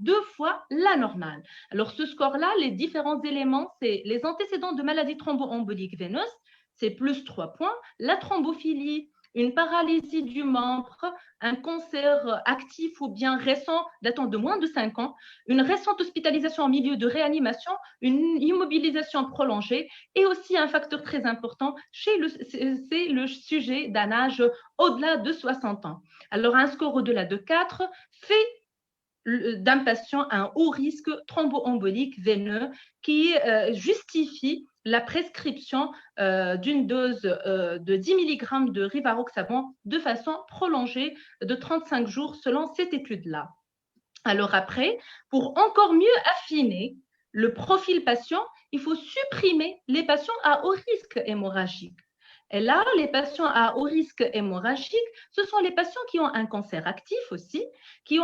2 fois la normale. Alors, ce score-là, les différents éléments, c'est les antécédents de maladie thromboembolique veineuse, c'est plus 3 points, la thrombophilie, une paralysie du membre, un cancer actif ou bien récent datant de moins de 5 ans, une récente hospitalisation en milieu de réanimation, une immobilisation prolongée et aussi un facteur très important, c'est le sujet d'un âge au-delà de 60 ans. Alors, un score au-delà de 4 fait d'un patient un haut risque thromboembolique veineux qui justifie la prescription d'une dose de 10 mg de rivaroxaban de façon prolongée de 35 jours selon cette étude-là. Alors après, pour encore mieux affiner le profil patient, il faut supprimer les patients à haut risque hémorragique. Et là, les patients à haut risque hémorragique, ce sont les patients qui ont un cancer actif aussi, qui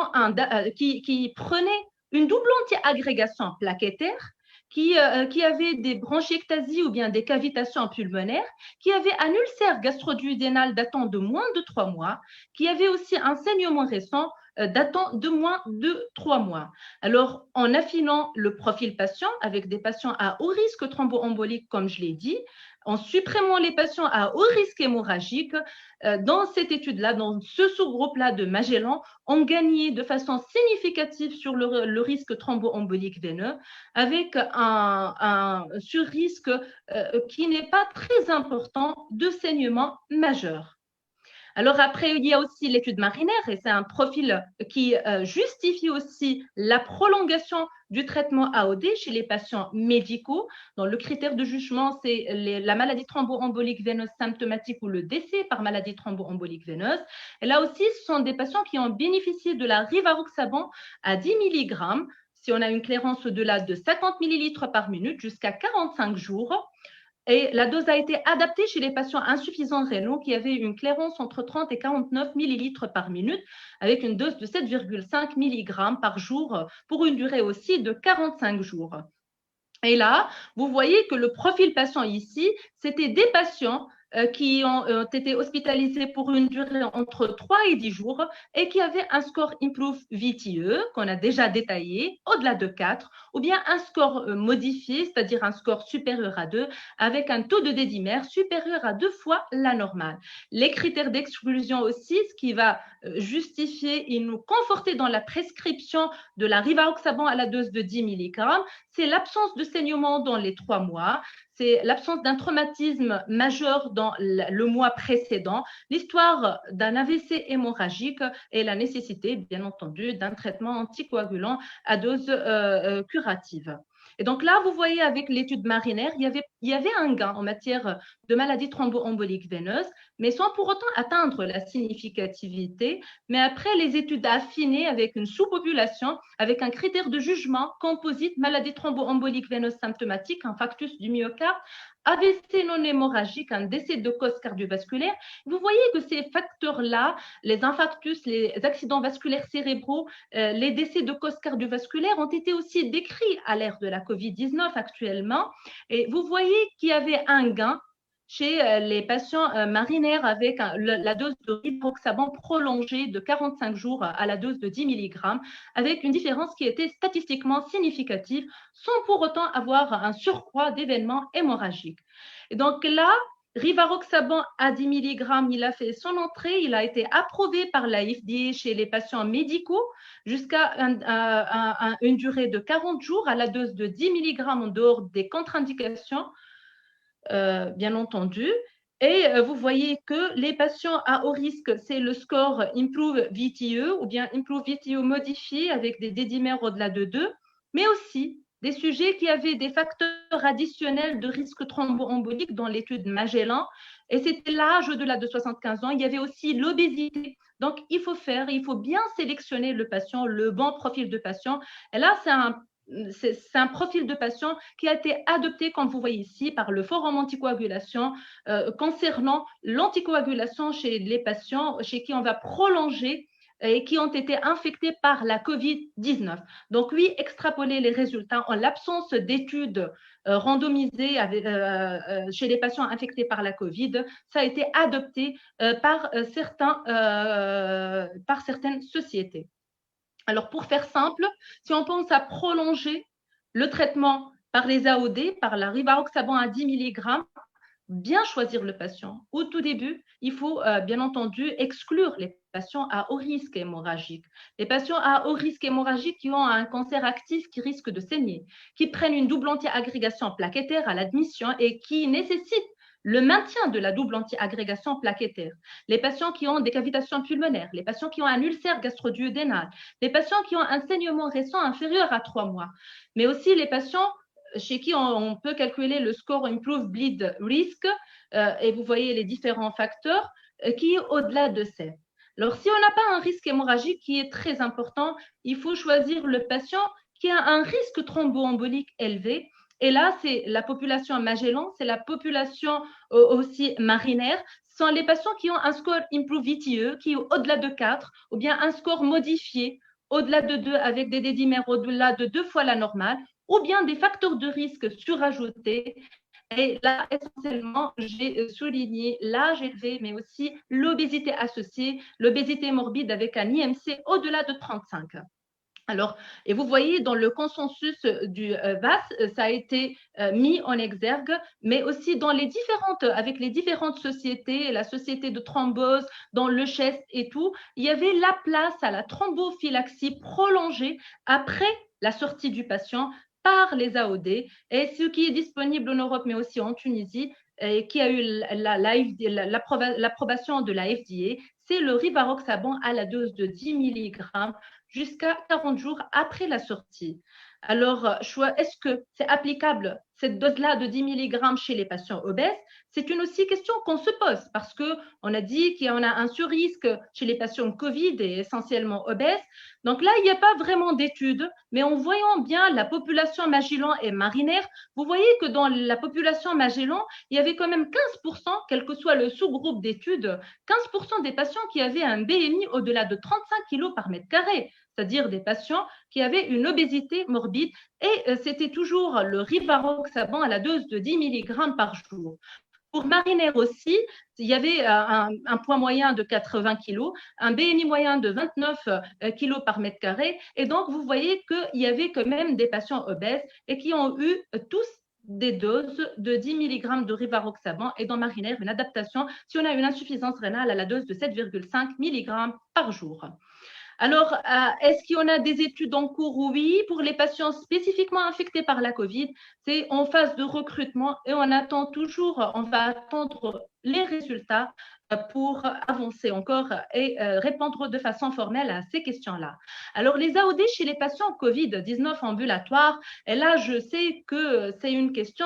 prenaient une double antiagrégation plaquettaire, qui avaient des bronchiectasies ou bien des cavitations pulmonaires, qui avaient un ulcère gastro-duodénal datant de moins de 3 mois, qui avaient aussi un saignement récent datant de moins de 3 mois. Alors, en affinant le profil patient avec des patients à haut risque thromboembolique, comme je l'ai dit, en supprimant les patients à haut risque hémorragique, dans cette étude-là, dans ce sous-groupe-là de Magellan, on gagnait de façon significative sur le risque thromboembolique veineux avec un sur-risque qui n'est pas très important de saignement majeur. Alors après, il y a aussi l'étude marinaire et c'est un profil qui justifie aussi la prolongation du traitement AOD chez les patients médicaux. Donc, le critère de jugement, c'est la maladie thromboembolique veineuse symptomatique ou le décès par maladie thromboembolique veineuse. Et là aussi, ce sont des patients qui ont bénéficié de la rivaroxaban à 10 mg si on a une clairance au-delà de 50 ml par minute jusqu'à 45 jours. Et la dose a été adaptée chez les patients insuffisants rénaux qui avaient une clairance entre 30 et 49 millilitres par minute avec une dose de 7,5 mg par jour pour une durée aussi de 45 jours. Et là, vous voyez que le profil patient ici, c'était des patients qui ont été hospitalisés pour une durée entre 3 et 10 jours et qui avaient un score Improve VTE qu'on a déjà détaillé au-delà de 4 ou bien un score modifié, c'est-à-dire un score supérieur à 2 avec un taux de dédimère supérieur à 2 fois la normale. Les critères d'exclusion aussi, ce qui va justifier et nous conforter dans la prescription de la rivaroxaban à la dose de 10 mg, c'est l'absence de saignement dans les 3 mois, c'est l'absence d'un traumatisme majeur dans le mois précédent, l'histoire d'un AVC hémorragique et la nécessité, bien entendu, d'un traitement anticoagulant à dose curative. Et donc là, vous voyez avec l'étude marinaire, il y avait un gain en matière de maladie thromboembolique veineuse, mais sans pour autant atteindre la significativité. Mais après, les études affinées avec une sous-population, avec un critère de jugement composite, maladie thromboembolique veineuse symptomatique, infarctus du myocarde, AVC non hémorragique, un décès de cause cardiovasculaire. Vous voyez que ces facteurs-là, les infarctus, les accidents vasculaires cérébraux, les décès de cause cardiovasculaire ont été aussi décrits à l'ère de la COVID-19 actuellement. Et vous voyez qu'il y avait un gain chez les patients marinaires avec la dose de rivaroxaban prolongée de 45 jours à la dose de 10 mg, avec une différence qui était statistiquement significative, sans pour autant avoir un surcroît d'événements hémorragiques. Et donc là, rivaroxaban à 10 mg, il a fait son entrée, il a été approuvé par la FDA chez les patients médicaux jusqu'à une durée de 40 jours à la dose de 10 mg en dehors des contre-indications, bien entendu. Et vous voyez que les patients à haut risque, c'est le score Improve VTE ou bien Improve VTE modifié avec des dédimères au-delà de 2, mais aussi des sujets qui avaient des facteurs additionnels de risque thromboembolique dans l'étude Magellan. Et c'était l'âge au-delà de 75 ans. Il y avait aussi l'obésité. Donc, il faut bien sélectionner le patient, le bon profil de patient. Et là, c'est un profil de patient qui a été adopté, comme vous voyez ici, par le Forum anticoagulation concernant l'anticoagulation chez les patients chez qui on va prolonger et qui ont été infectés par la COVID-19. Donc oui, extrapoler les résultats en l'absence d'études randomisées chez les patients infectés par la COVID, ça a été adopté par certaines sociétés. Alors, pour faire simple, si on pense à prolonger le traitement par les AOD, par la rivaroxaban à 10 mg, bien choisir le patient. Au tout début, il faut bien entendu exclure les patients à haut risque hémorragique. Les patients à haut risque hémorragique qui ont un cancer actif qui risque de saigner, qui prennent une double antiagrégation plaquettaire à l'admission et qui nécessitent le maintien de la double antiagrégation plaquettaire. Les patients qui ont des cavitations pulmonaires, les patients qui ont un ulcère gastro-duodénal, les patients qui ont un saignement récent inférieur à 3 mois, mais aussi les patients chez qui on peut calculer le score Improve Bleed Risk, et vous voyez les différents facteurs qui est au-delà de 7. Alors, si on n'a pas un risque hémorragique qui est très important, il faut choisir le patient qui a un risque thromboembolique élevé. Et là, c'est la population Magellan, c'est la population aussi marinaire. Ce sont les patients qui ont un score Improve VTE qui est au-delà de 4 ou bien un score modifié au-delà de 2 avec des dédimères au-delà de 2 fois la normale, ou bien des facteurs de risque surajoutés. Et là, essentiellement, j'ai souligné l'âge élevé, mais aussi l'obésité associée, l'obésité morbide avec un IMC au-delà de 35. Alors, et vous voyez, dans le consensus du VAS, ça a été mis en exergue, mais aussi avec les différentes sociétés, la société de thrombose, dans le chest et tout, il y avait la place à la thrombophylaxie prolongée après la sortie du patient par les AOD, et ce qui est disponible en Europe, mais aussi en Tunisie, et qui a eu l'approbation de la FDA, c'est le rivaroxaban à la dose de 10 mg jusqu'à 40 jours après la sortie. Alors, est-ce que c'est applicable, cette dose-là de 10 mg chez les patients obèses? C'est une aussi question qu'on se pose parce qu'on a dit qu'il y en a un surrisque chez les patients Covid et essentiellement obèses. Donc là, il n'y a pas vraiment d'études, mais en voyant bien la population Magellan et marinaire, vous voyez que dans la population Magellan, il y avait quand même 15%, quel que soit le sous-groupe d'études, 15% des patients qui avaient un BMI au-delà de 35 kg par mètre carré, c'est-à-dire des patients qui avaient une obésité morbide, et c'était toujours le rivaroxaban à la dose de 10 mg par jour. Pour marinaire aussi, il y avait un poids moyen de 80 kg, un BMI moyen de 29 kg par mètre carré, et donc vous voyez qu'il y avait quand même des patients obèses et qui ont eu tous des doses de 10 mg de rivaroxaban, et dans marinaire, une adaptation si on a une insuffisance rénale à la dose de 7,5 mg par jour. Alors, est-ce qu'il y en a des études en cours? Oui, pour les patients spécifiquement infectés par la COVID, c'est en phase de recrutement et on va attendre les résultats pour avancer encore et répondre de façon formelle à ces questions-là. Alors, les AOD chez les patients COVID-19 ambulatoires, et là, je sais que c'est une question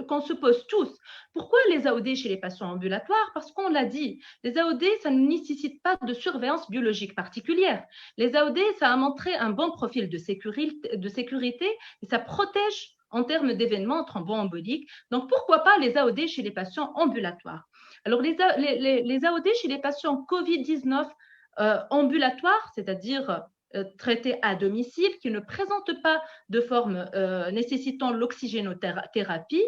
qu'on se pose tous. Pourquoi les AOD chez les patients ambulatoires? Parce qu'on l'a dit, les AOD, ça ne nécessite pas de surveillance biologique particulière. Les AOD, ça a montré un bon profil de sécurité et ça protège en termes d'événements thromboemboliques. Donc, pourquoi pas les AOD chez les patients ambulatoires? Alors, les AOD chez les patients COVID-19 ambulatoires, c'est-à-dire traités à domicile, qui ne présentent pas de forme nécessitant l'oxygénothérapie,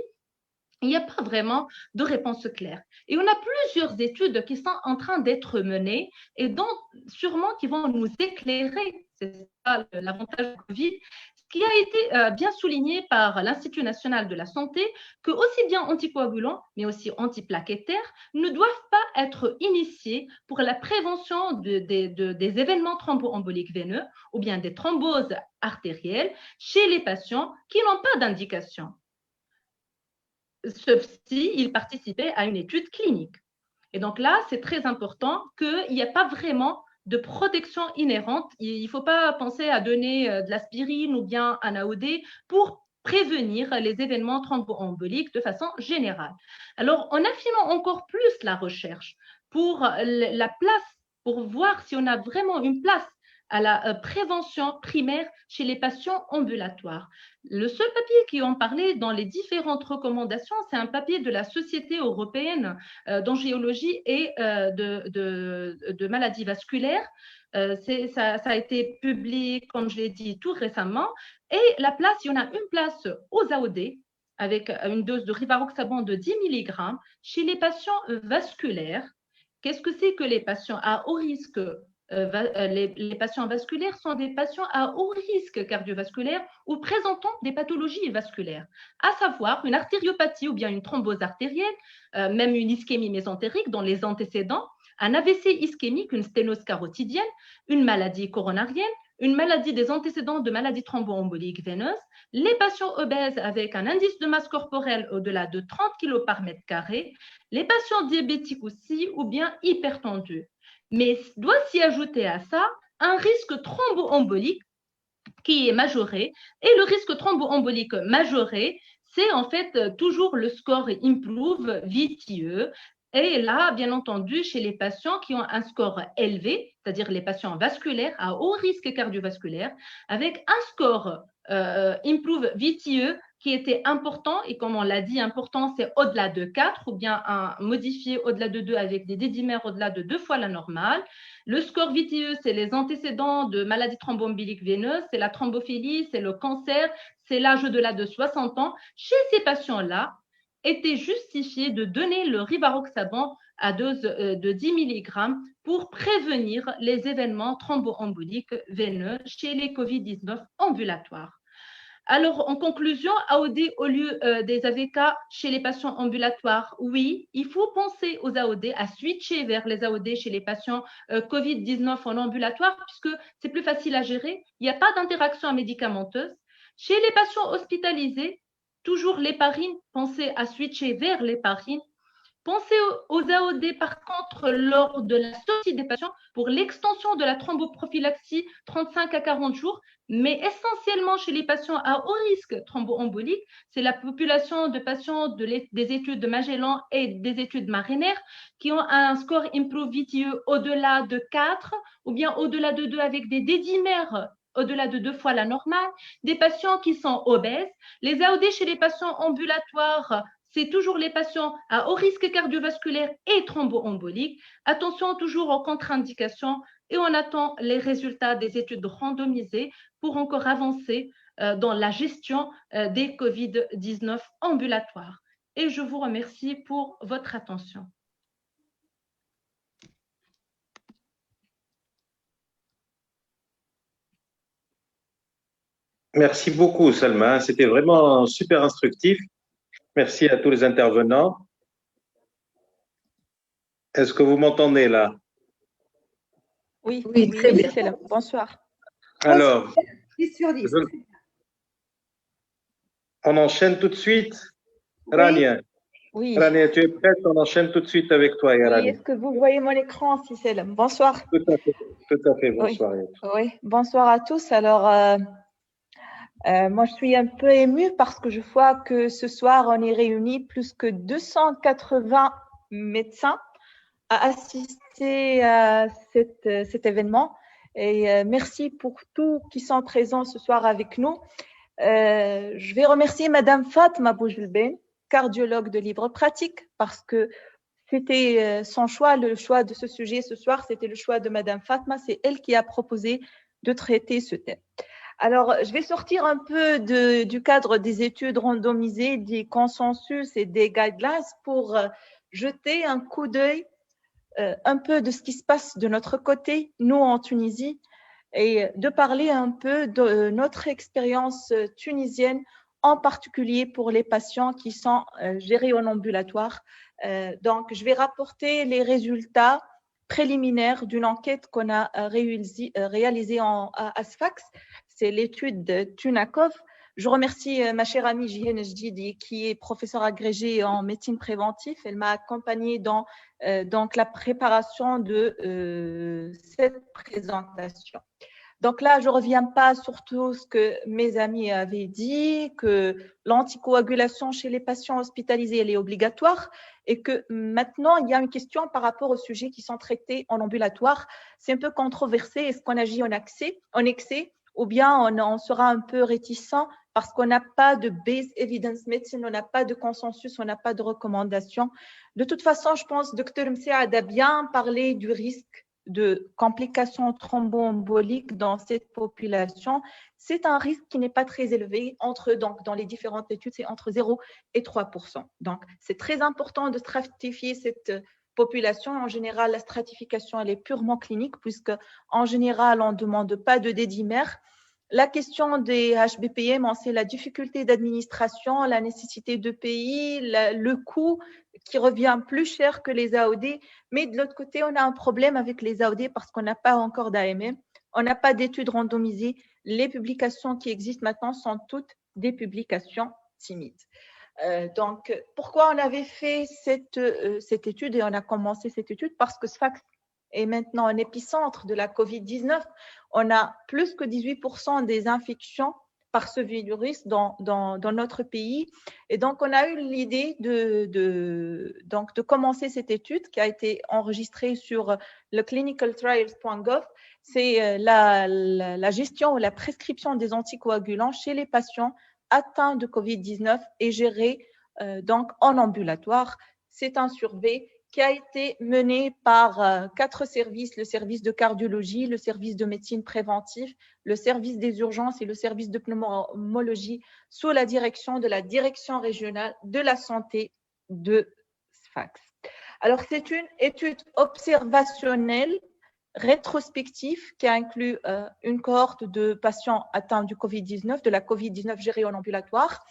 il n'y a pas vraiment de réponse claire. Et on a plusieurs études qui sont en train d'être menées et dont sûrement qui vont nous éclairer, c'est ça l'avantage du Covid, ce qui a été bien souligné par l'Institut national de la santé, que aussi bien anticoagulants, mais aussi antiplaquettaires, ne doivent pas être initiés pour la prévention des événements thromboemboliques veineux ou bien des thromboses artérielles chez les patients qui n'ont pas d'indication, sauf s'ils participaient à une étude clinique. Et donc là, c'est très important qu'il n'y a pas vraiment de protection inhérente. Il ne faut pas penser à donner de l'aspirine ou bien un AOD pour prévenir les événements thromboemboliques de façon générale. Alors, en affinant encore plus la recherche pour la place, pour voir si on a vraiment une place à la prévention primaire chez les patients ambulatoires. Le seul papier qui en parlait dans les différentes recommandations, c'est un papier de la Société européenne d'angiologie et de maladies vasculaires. Ça a été publié, comme je l'ai dit, tout récemment. Et la place, il y en a une place aux AOD avec une dose de rivaroxaban de 10 mg chez les patients vasculaires. Qu'est-ce que c'est que les patients à haut risque les patients vasculaires sont des patients à haut risque cardiovasculaire ou présentant des pathologies vasculaires, à savoir une artériopathie ou bien une thrombose artérielle, même une ischémie mésentérique dans les antécédents, un AVC ischémique, une sténose carotidienne, une maladie coronarienne, une maladie des antécédents de maladie thromboembolique veineuse, les patients obèses avec un indice de masse corporelle au-delà de 30 kg par mètre carré, les patients diabétiques aussi ou bien hypertendus. Mais doit s'y ajouter à ça un risque thromboembolique qui est majoré. Et le risque thromboembolique majoré, c'est en fait toujours le score IMPROVE VTE. Et là, bien entendu, chez les patients qui ont un score élevé, c'est-à-dire les patients vasculaires à haut risque cardiovasculaire, avec un score IMPROVE VTE qui était important, et comme on l'a dit, important, c'est au-delà de 4 ou bien un modifié au-delà de 2 avec des dédimères au-delà de 2 fois la normale. Le score VTE, c'est les antécédents de maladies thromboemboliques veineuses, c'est la thrombophilie, c'est le cancer, c'est l'âge au-delà de 60 ans. Chez ces patients-là, était justifié de donner le rivaroxaban à dose de 10 mg pour prévenir les événements thromboemboliques veineux chez les COVID-19 ambulatoires. Alors, en conclusion, AOD au lieu des AVK chez les patients ambulatoires, oui, il faut penser aux AOD, à switcher vers les AOD chez les patients COVID-19 en ambulatoire, puisque c'est plus facile à gérer. Il n'y a pas d'interaction médicamenteuse. Chez les patients hospitalisés, toujours l'héparine, pensez à switcher vers l'héparine. Pensez aux AOD, par contre, lors de la sortie des patients pour l'extension de la thromboprophylaxie 35 à 40 jours, mais essentiellement chez les patients à haut risque thromboembolique, c'est la population de patients des études de Magellan et des études Mariner qui ont un score IMPROVE VTE au-delà de 4 ou bien au-delà de 2 avec des dédimères au-delà de 2 fois la normale, des patients qui sont obèses. Les AOD chez les patients ambulatoires, c'est toujours les patients à haut risque cardiovasculaire et thromboembolique. Attention toujours aux contre-indications et on attend les résultats des études randomisées pour encore avancer dans la gestion des COVID-19 ambulatoires. Et je vous remercie pour votre attention. Merci beaucoup, Salma. C'était vraiment super instructif. Merci à tous les intervenants. Est-ce que vous m'entendez là? Oui, très bien. Bonsoir. Alors, 10 sur 10. On enchaîne tout de suite. Oui. Rania. Oui. Rania, tu es prête? On enchaîne tout de suite avec toi, Rania. Oui, est-ce que vous voyez mon écran, Cicel? Bonsoir. Tout à fait. Bonsoir. Oui, bonsoir à tous. Alors, moi, je suis un peu émue parce que je vois que ce soir, on est réunis plus que 280 médecins à assister à cet événement. Et merci pour tous qui sont présents ce soir avec nous. Je vais remercier Madame Fatma Boujilben, cardiologue de Libre Pratique, parce que c'était son choix, le choix de ce sujet ce soir, c'était le choix de Madame Fatma. C'est elle qui a proposé de traiter ce thème. Alors, je vais sortir un peu du cadre des études randomisées, des consensus et des guidelines pour jeter un coup d'œil un peu de ce qui se passe de notre côté, nous en Tunisie, et de parler un peu de notre expérience tunisienne, en particulier pour les patients qui sont gérés en ambulatoire. Donc, je vais rapporter les résultats préliminaires d'une enquête qu'on a réalisée à Sfax. C'est l'étude de Tunakov. Je remercie ma chère amie Jihen Jdidi, qui est professeure agrégée en médecine préventive. Elle m'a accompagnée dans donc la préparation de cette présentation. Donc là, je ne reviens pas sur tout ce que mes amis avaient dit, que l'anticoagulation chez les patients hospitalisés, elle est obligatoire et que maintenant, il y a une question par rapport aux sujets qui sont traités en ambulatoire. C'est un peu controversé. Est-ce qu'on agit en excès ou bien on sera un peu réticent parce qu'on n'a pas de base evidence medicine, on n'a pas de consensus, on n'a pas de recommandation. De toute façon, je pense que Dr Msaad a bien parlé du risque de complications thromboemboliques dans cette population. C'est un risque qui n'est pas très élevé, donc, dans les différentes études, c'est entre 0 et 3%. Donc, c'est très important de stratifier cette population. En général, la stratification, elle est purement clinique, puisque en général, on ne demande pas de dédimère. La question des HBPM, on sait la difficulté d'administration, la nécessité de pays, le coût qui revient plus cher que les AOD. Mais de l'autre côté, on a un problème avec les AOD parce qu'on n'a pas encore d'AMM, on n'a pas d'études randomisées. Les publications qui existent maintenant sont toutes des publications timides. Donc, pourquoi on avait fait cette étude et on a commencé cette étude? Parce que Sfax est maintenant un épicentre de la COVID-19. On a plus que 18% des infections par ce virus dans notre pays. Et donc, on a eu l'idée de commencer cette étude qui a été enregistrée sur le clinicaltrials.gov. C'est la gestion ou la prescription des anticoagulants chez les patients atteints de COVID-19 et gérés donc en ambulatoire. C'est un survey qui a été mené par 4 services, le service de cardiologie, le service de médecine préventive, le service des urgences et le service de pneumologie sous la direction de la direction régionale de la santé de Sfax. Alors, c'est une étude observationnelle rétrospective qui inclut une cohorte de patients atteints du COVID-19, de la COVID-19 gérée en ambulatoire.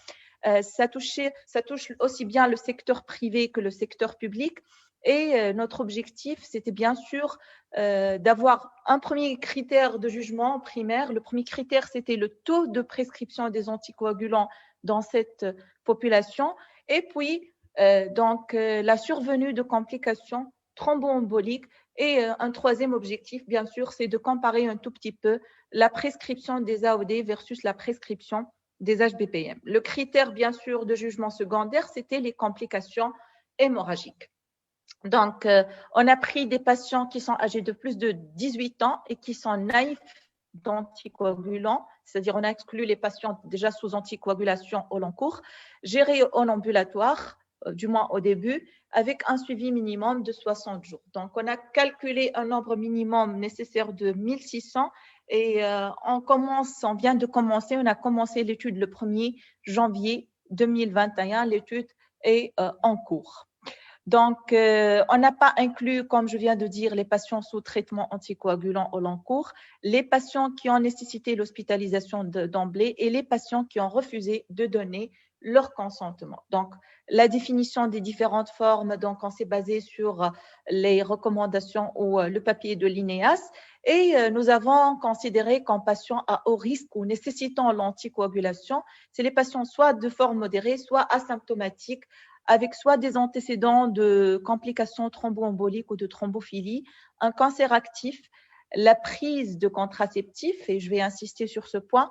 Ça touche aussi bien le secteur privé que le secteur public. Et notre objectif, c'était bien sûr d'avoir un premier critère de jugement primaire. Le premier critère, c'était le taux de prescription des anticoagulants dans cette population. Et puis, la survenue de complications thromboemboliques. Et un troisième objectif, bien sûr, c'est de comparer un tout petit peu la prescription des AOD versus la prescription des HBPM. Le critère, bien sûr, de jugement secondaire, c'était les complications hémorragiques. Donc, on a pris des patients qui sont âgés de plus de 18 ans et qui sont naïfs d'anticoagulants, c'est-à-dire on a exclu les patients déjà sous anticoagulation au long cours, gérés en ambulatoire, du moins au début, avec un suivi minimum de 60 jours. Donc, on a calculé un nombre minimum nécessaire de 1600 et on vient de commencer, on a commencé l'étude le 1er janvier 2021, l'étude est en cours. Donc, on n'a pas inclus, comme je viens de dire, les patients sous traitement anticoagulant au long cours, les patients qui ont nécessité l'hospitalisation d'emblée et les patients qui ont refusé de donner leur consentement. Donc, la définition des différentes formes, donc on s'est basé sur les recommandations ou le papier de l'INEAS et nous avons considéré qu'en patient à haut risque ou nécessitant l'anticoagulation, c'est les patients soit de forme modérée, soit asymptomatiques, avec soit des antécédents de complications thromboemboliques ou de thrombophilie, un cancer actif, la prise de contraceptifs, et je vais insister sur ce point,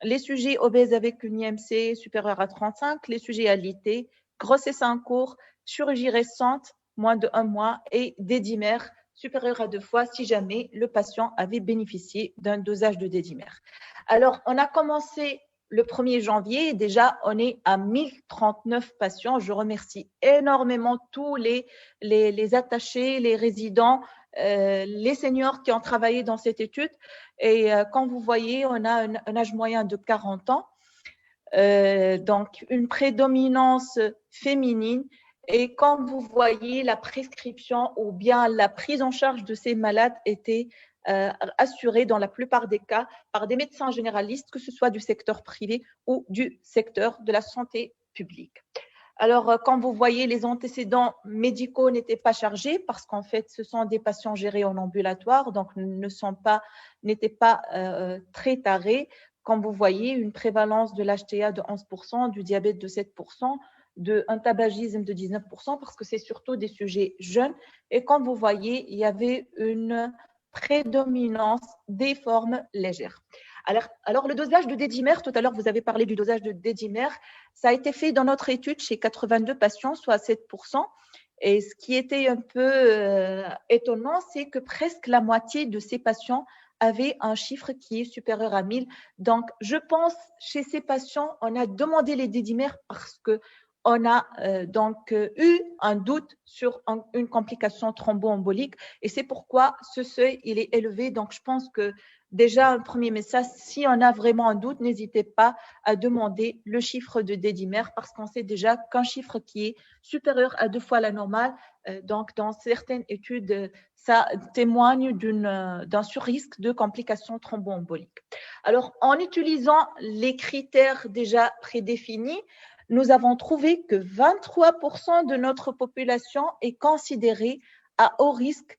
les sujets obèses avec une IMC supérieure à 35, les sujets alités, grossesse en cours, chirurgie récente, moins de 1 mois, et dédimère supérieur à 2 fois si jamais le patient avait bénéficié d'un dosage de dédimère. Alors, on a commencé le 1er janvier, déjà, on est à 1039 patients. Je remercie énormément tous les attachés, les résidents, les seniors qui ont travaillé dans cette étude. Et quand vous voyez, on a un âge moyen de 40 ans, donc une prédominance féminine. Et quand vous voyez, la prescription ou bien la prise en charge de ces malades était assurée dans la plupart des cas par des médecins généralistes, que ce soit du secteur privé ou du secteur de la santé publique. Alors, quand vous voyez, les antécédents médicaux n'étaient pas chargés parce qu'en fait, ce sont des patients gérés en ambulatoire, donc n'étaient pas très tarés. Quand vous voyez une prévalence de l'HTA de 11%, du diabète de 7%, un tabagisme de 19%, parce que c'est surtout des sujets jeunes. Et quand vous voyez, il y avait une prédominance des formes légères. Alors, le dosage de dédimère, tout à l'heure, vous avez parlé du dosage de dédimère, ça a été fait dans notre étude chez 82 patients, soit 7%. Et ce qui était un peu étonnant, c'est que presque la moitié de ces patients avaient un chiffre qui est supérieur à 1000. Donc, je pense, chez ces patients, on a demandé les dédimères parce que on a donc eu un doute sur une complication thromboembolique et c'est pourquoi ce seuil il est élevé. Donc, je pense que déjà, un premier message, si on a vraiment un doute, n'hésitez pas à demander le chiffre de D-dimer parce qu'on sait déjà qu'un chiffre qui est supérieur à 2 fois la normale, donc dans certaines études, ça témoigne d'un surrisque de complications thromboemboliques. Alors, en utilisant les critères déjà prédéfinis, nous avons trouvé que 23% de notre population est considérée à haut risque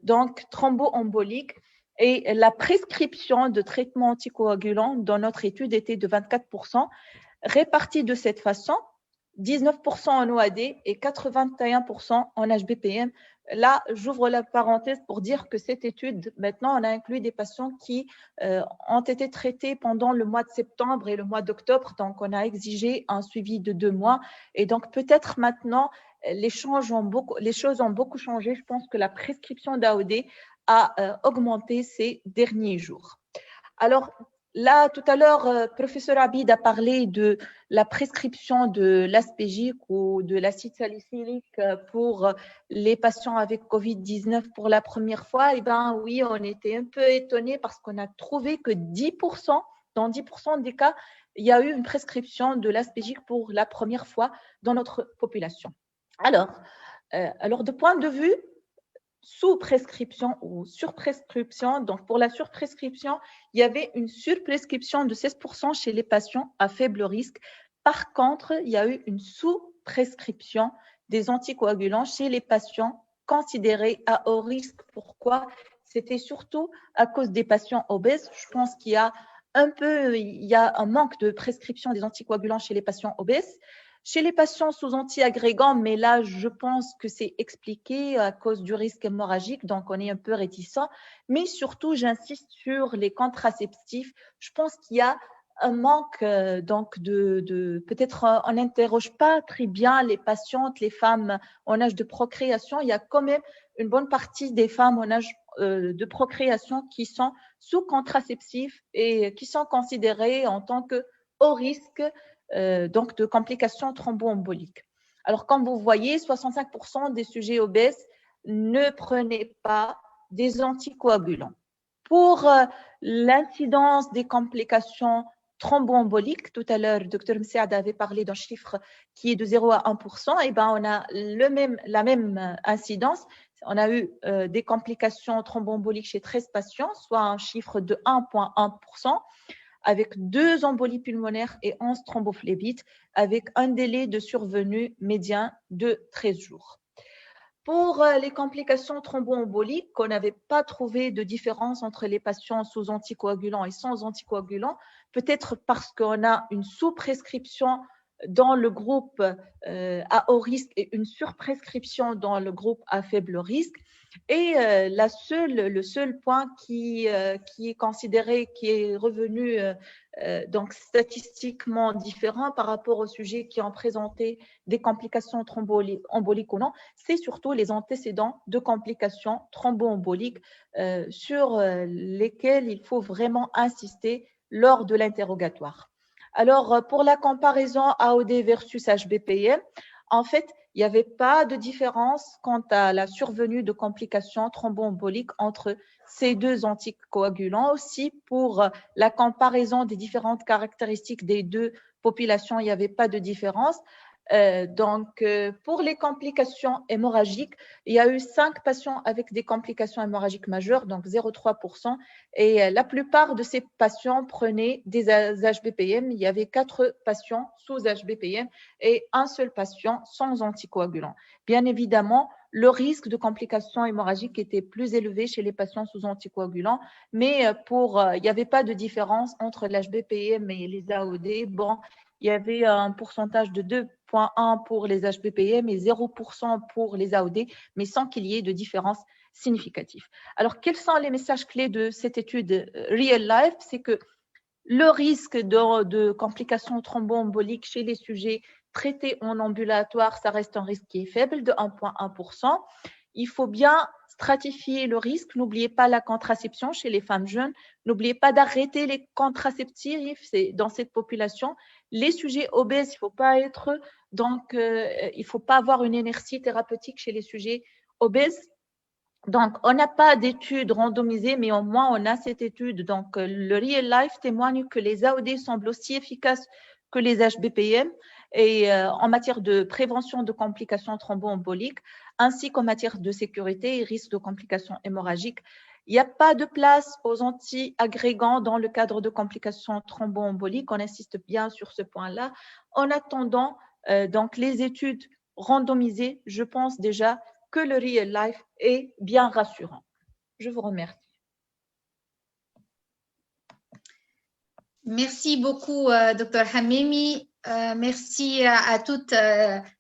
donc thromboembolique et la prescription de traitement anticoagulant dans notre étude était de 24%, répartie de cette façon, 19% en OAD et 81% en HBPM. Là, j'ouvre la parenthèse pour dire que cette étude, maintenant, on a inclus des patients qui ont été traités pendant le mois de septembre et le mois d'octobre. Donc, on a exigé un suivi de 2 mois. Et donc, peut-être maintenant, les choses ont beaucoup changé. Je pense que la prescription d'AOD a augmenté ces derniers jours. Alors, là, tout à l'heure, professeur Abid a parlé de la prescription de l'aspégique ou de l'acide salicylique pour les patients avec COVID-19 pour la première fois. Eh bien, oui, on était un peu étonnés parce qu'on a trouvé que dans 10% des cas, il y a eu une prescription de l'aspégique pour la première fois dans notre population. Alors de point de vue sous-prescription ou surprescription. Donc, pour la surprescription, il y avait une surprescription de 16% chez les patients à faible risque. Par contre, il y a eu une sous-prescription des anticoagulants chez les patients considérés à haut risque. Pourquoi? C'était surtout à cause des patients obèses. Je pense qu'il y a un manque de prescription des anticoagulants chez les patients obèses. Chez les patients sous anti-agrégants, mais là, je pense que c'est expliqué à cause du risque hémorragique, donc on est un peu réticent. Mais surtout, j'insiste sur les contraceptifs. Je pense qu'il y a un manque donc peut-être on n'interroge pas très bien les patientes, les femmes en âge de procréation. Il y a quand même une bonne partie des femmes en âge de procréation qui sont sous contraceptifs et qui sont considérées en tant que haut risque donc de complications thromboemboliques. Alors, comme vous voyez, 65% des sujets obèses ne prenaient pas des anticoagulants. Pour l'incidence des complications thromboemboliques, tout à l'heure, le Dr Msaad avait parlé d'un chiffre qui est de 0 à 1%, et ben on a la même incidence. On a eu des complications thromboemboliques chez 13 patients, soit un chiffre de 1,1%. Avec 2 embolies pulmonaires et 11 thrombophlébites, avec un délai de survenue médian de 13 jours. Pour les complications thromboemboliques, on n'avait pas trouvé de différence entre les patients sous anticoagulants et sans anticoagulants, peut-être parce qu'on a une sous-prescription dans le groupe à haut risque et une surprescription dans le groupe à faible risque. Et le seul point qui est considéré, qui est revenu donc statistiquement différent par rapport aux sujets qui ont présenté des complications thromboemboliques ou non, c'est surtout les antécédents de complications thromboemboliques sur lesquels il faut vraiment insister lors de l'interrogatoire. Alors, pour la comparaison AOD versus HBPM, en fait, il n'y avait pas de différence quant à la survenue de complications thromboemboliques entre ces 2 anticoagulants. Aussi, pour la comparaison des différentes caractéristiques des 2 populations, il n'y avait pas de différence. Donc, pour les complications hémorragiques, il y a eu 5 patients avec des complications hémorragiques majeures, donc 0,3%. Et la plupart de ces patients prenaient des HBPM. Il y avait 4 patients sous HBPM et un seul patient sans anticoagulant. Bien évidemment, le risque de complications hémorragiques était plus élevé chez les patients sous anticoagulants, mais il n'y avait pas de différence entre l'HBPM et les AOD. Bon, il y avait un pourcentage de 2,1 pour les HBPM et 0% pour les AOD, mais sans qu'il y ait de différence significative. Alors, quels sont les messages clés de cette étude Real Life? C'est que le risque de complications thromboemboliques chez les sujets traités en ambulatoire, ça reste un risque qui est faible, de 1,1%. Il faut bien stratifier le risque. N'oubliez pas la contraception chez les femmes jeunes. N'oubliez pas d'arrêter les contraceptifs dans cette population. Les sujets obèses, il ne faut pas avoir une inertie thérapeutique chez les sujets obèses. Donc, on n'a pas d'études randomisées, mais au moins, on a cette étude. Donc, le Real Life témoigne que les AOD semblent aussi efficaces que les HBPM et en matière de prévention de complications thromboemboliques, ainsi qu'en matière de sécurité et risque de complications hémorragiques. Il n'y a pas de place aux anti-agrégants dans le cadre de complications thromboemboliques. On insiste bien sur ce point-là. En attendant, donc, les études randomisées, je pense déjà que le Real Life est bien rassurant. Je vous remercie. Merci beaucoup, Dr Hamimi. Merci à toutes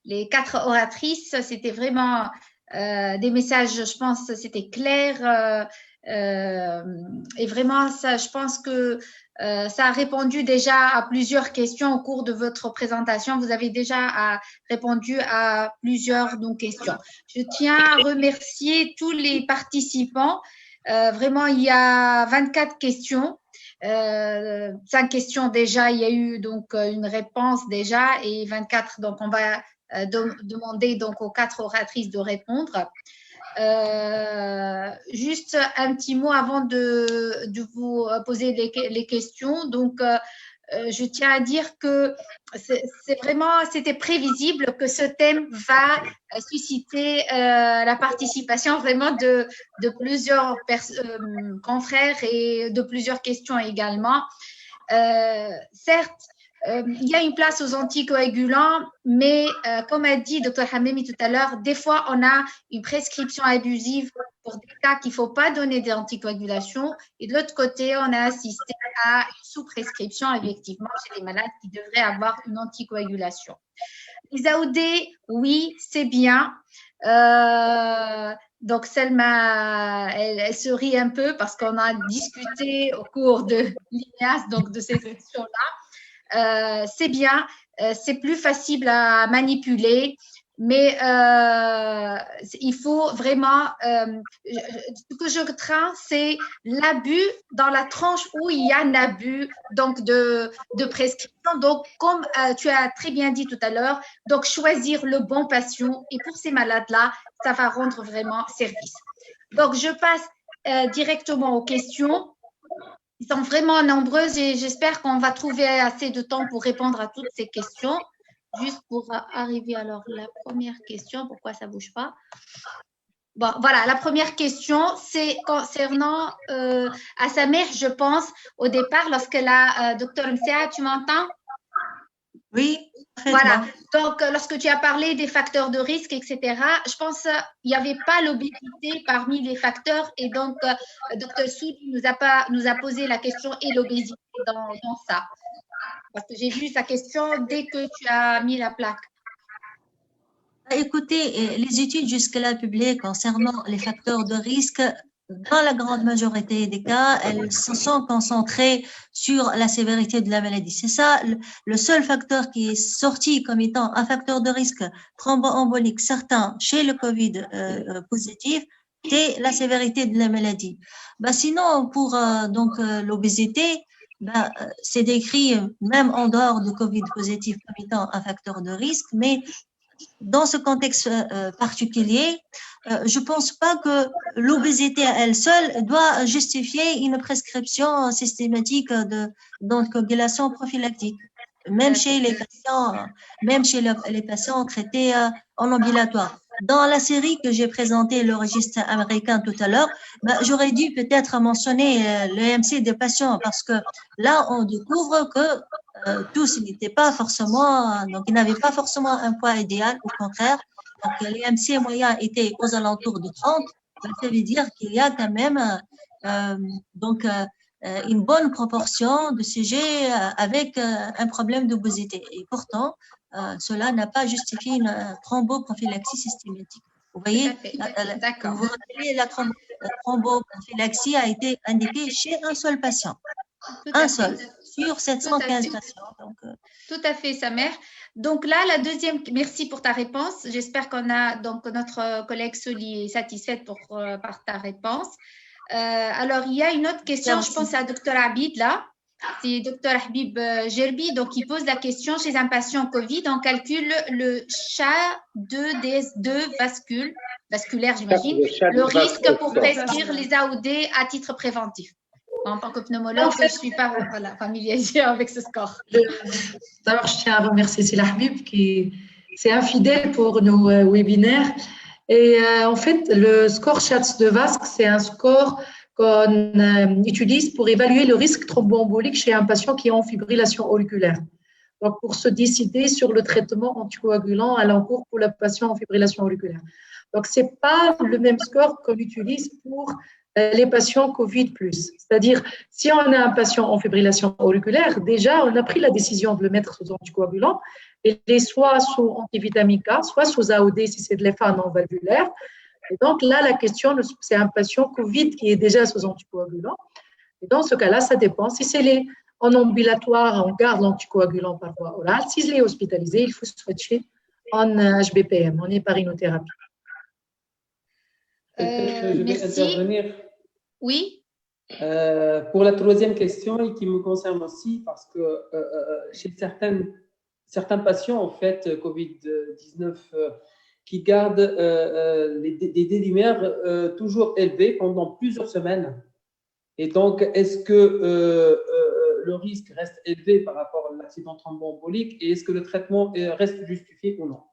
les 4 oratrices. C'était vraiment des messages, je pense, c'était clair. Et vraiment, ça, je pense que ça a répondu déjà à plusieurs questions au cours de votre présentation. Vous avez déjà répondu à plusieurs de nos questions. Je tiens à remercier tous les participants. Vraiment, il y a 24 questions. 5 questions déjà, il y a eu donc une réponse déjà et 24, donc on va demander donc aux 4 oratrices de répondre. Juste un petit mot avant de vous poser les questions. Donc, je tiens à dire que c'était prévisible que ce thème va susciter la participation vraiment de plusieurs confrères et de plusieurs questions également. Certes, il y a une place aux anticoagulants, mais comme a dit Dr Hamimi tout à l'heure, des fois on a une prescription abusive pour des cas qu'il ne faut pas donner des anticoagulations. Et de l'autre côté, on a assisté à une sous-prescription effectivement chez les malades qui devraient avoir une anticoagulation. Les AOD, oui, c'est bien. Donc Selma, elle se rit un peu parce qu'on a discuté au cours de l'INEAS, donc de ces questions-là. C'est bien, c'est plus facile à manipuler, mais il faut vraiment, ce que je crains, c'est l'abus dans la tranche où il y a un abus donc de prescription. Donc, comme tu as très bien dit tout à l'heure, donc choisir le bon patient, et pour ces malades-là, ça va rendre vraiment service. Donc, je passe directement aux questions. Ils sont vraiment nombreuses et j'espère qu'on va trouver assez de temps pour répondre à toutes ces questions. Juste pour arriver alors la première question, pourquoi ça ne bouge pas? Bon, voilà, la première question, c'est concernant à sa mère, je pense, au départ, lorsque la docteur Msia, tu m'entends? Oui. Voilà, donc lorsque tu as parlé des facteurs de risque, etc., je pense qu'il n'y avait pas l'obésité parmi les facteurs et donc Dr Soud nous a posé la question et l'obésité dans ça. Parce que j'ai vu sa question dès que tu as mis la plaque. Écoutez, les études jusque-là publiées concernant les facteurs de risque, dans la grande majorité des cas, elles se sont concentrées sur la sévérité de la maladie. C'est ça, le seul facteur qui est sorti comme étant un facteur de risque thromboembolique certain chez le Covid positif, c'est la sévérité de la maladie. Sinon, pour l'obésité, c'est décrit même en dehors du Covid positif comme étant un facteur de risque, mais dans ce contexte particulier, je ne pense pas que l'obésité à elle seule doit justifier une prescription systématique d'anticoagulation prophylactique, même chez les patients traités en ambulatoire. Dans la série que j'ai présentée, le registre américain tout à l'heure, j'aurais dû peut-être mentionner l'EMC des patients parce que là, on découvre que tous n'étaient pas forcément, donc ils n'avaient pas forcément un poids idéal, au contraire. Donc l'EMC moyen était aux alentours de 30. Ça veut dire qu'il y a quand même une bonne proportion de sujets avec un problème d'obésité. Et pourtant, cela n'a pas justifié une thromboprophylaxie systématique. Vous voyez, la thromboprophylaxie a été indiquée chez un seul patient. Un seul, sur 715 patients. Donc, tout à fait, sa mère. Donc là, la deuxième, merci pour ta réponse. J'espère qu'on a, donc notre collègue Soli est satisfaite par ta réponse. Alors, il y a une autre question, je pense à Dr Abid là. C'est Dr Habib Gerbi, donc il pose la question, chez un patient Covid, on calcule le SHA-2DS2 vasculaire, j'imagine, le risque pour prescrire les AOD à titre préventif. En tant que pneumologue, je ne suis pas familiarisée avec ce score. D'abord, je tiens à remercier Sila Habib qui c'est infidèle pour nos webinaires. Et en fait, le score SHATS de VASC, c'est un score qu'on utilise pour évaluer le risque thromboembolique chez un patient qui est en fibrillation auriculaire. Donc, pour se décider sur le traitement anticoagulant à l'encours pour le patient en fibrillation auriculaire. Donc, ce n'est pas le même score qu'on utilise pour les patients COVID+. C'est-à-dire, si on a un patient en fibrillation auriculaire, déjà, on a pris la décision de le mettre sous anticoagulant, et les soit sous antivitamine K, soit sous AOD si c'est de l'EFA non valvulaire. Et donc là, la question, c'est un patient COVID qui est déjà sous anticoagulant. Et dans ce cas-là, ça dépend. Si c'est en ambulatoire, on garde l'anticoagulant par voie orale. S'il est hospitalisé, il faut switcher en HBPM, en héparinothérapie. Je vais intervenir. Oui. Pour la troisième question, et qui me concerne aussi, parce que chez certains patients, en fait, Covid-19, qui gardent des dédimères toujours élevés pendant plusieurs semaines. Et donc, est-ce que le risque reste élevé par rapport à l'accident thromboembolique et est-ce que le traitement reste justifié ou non?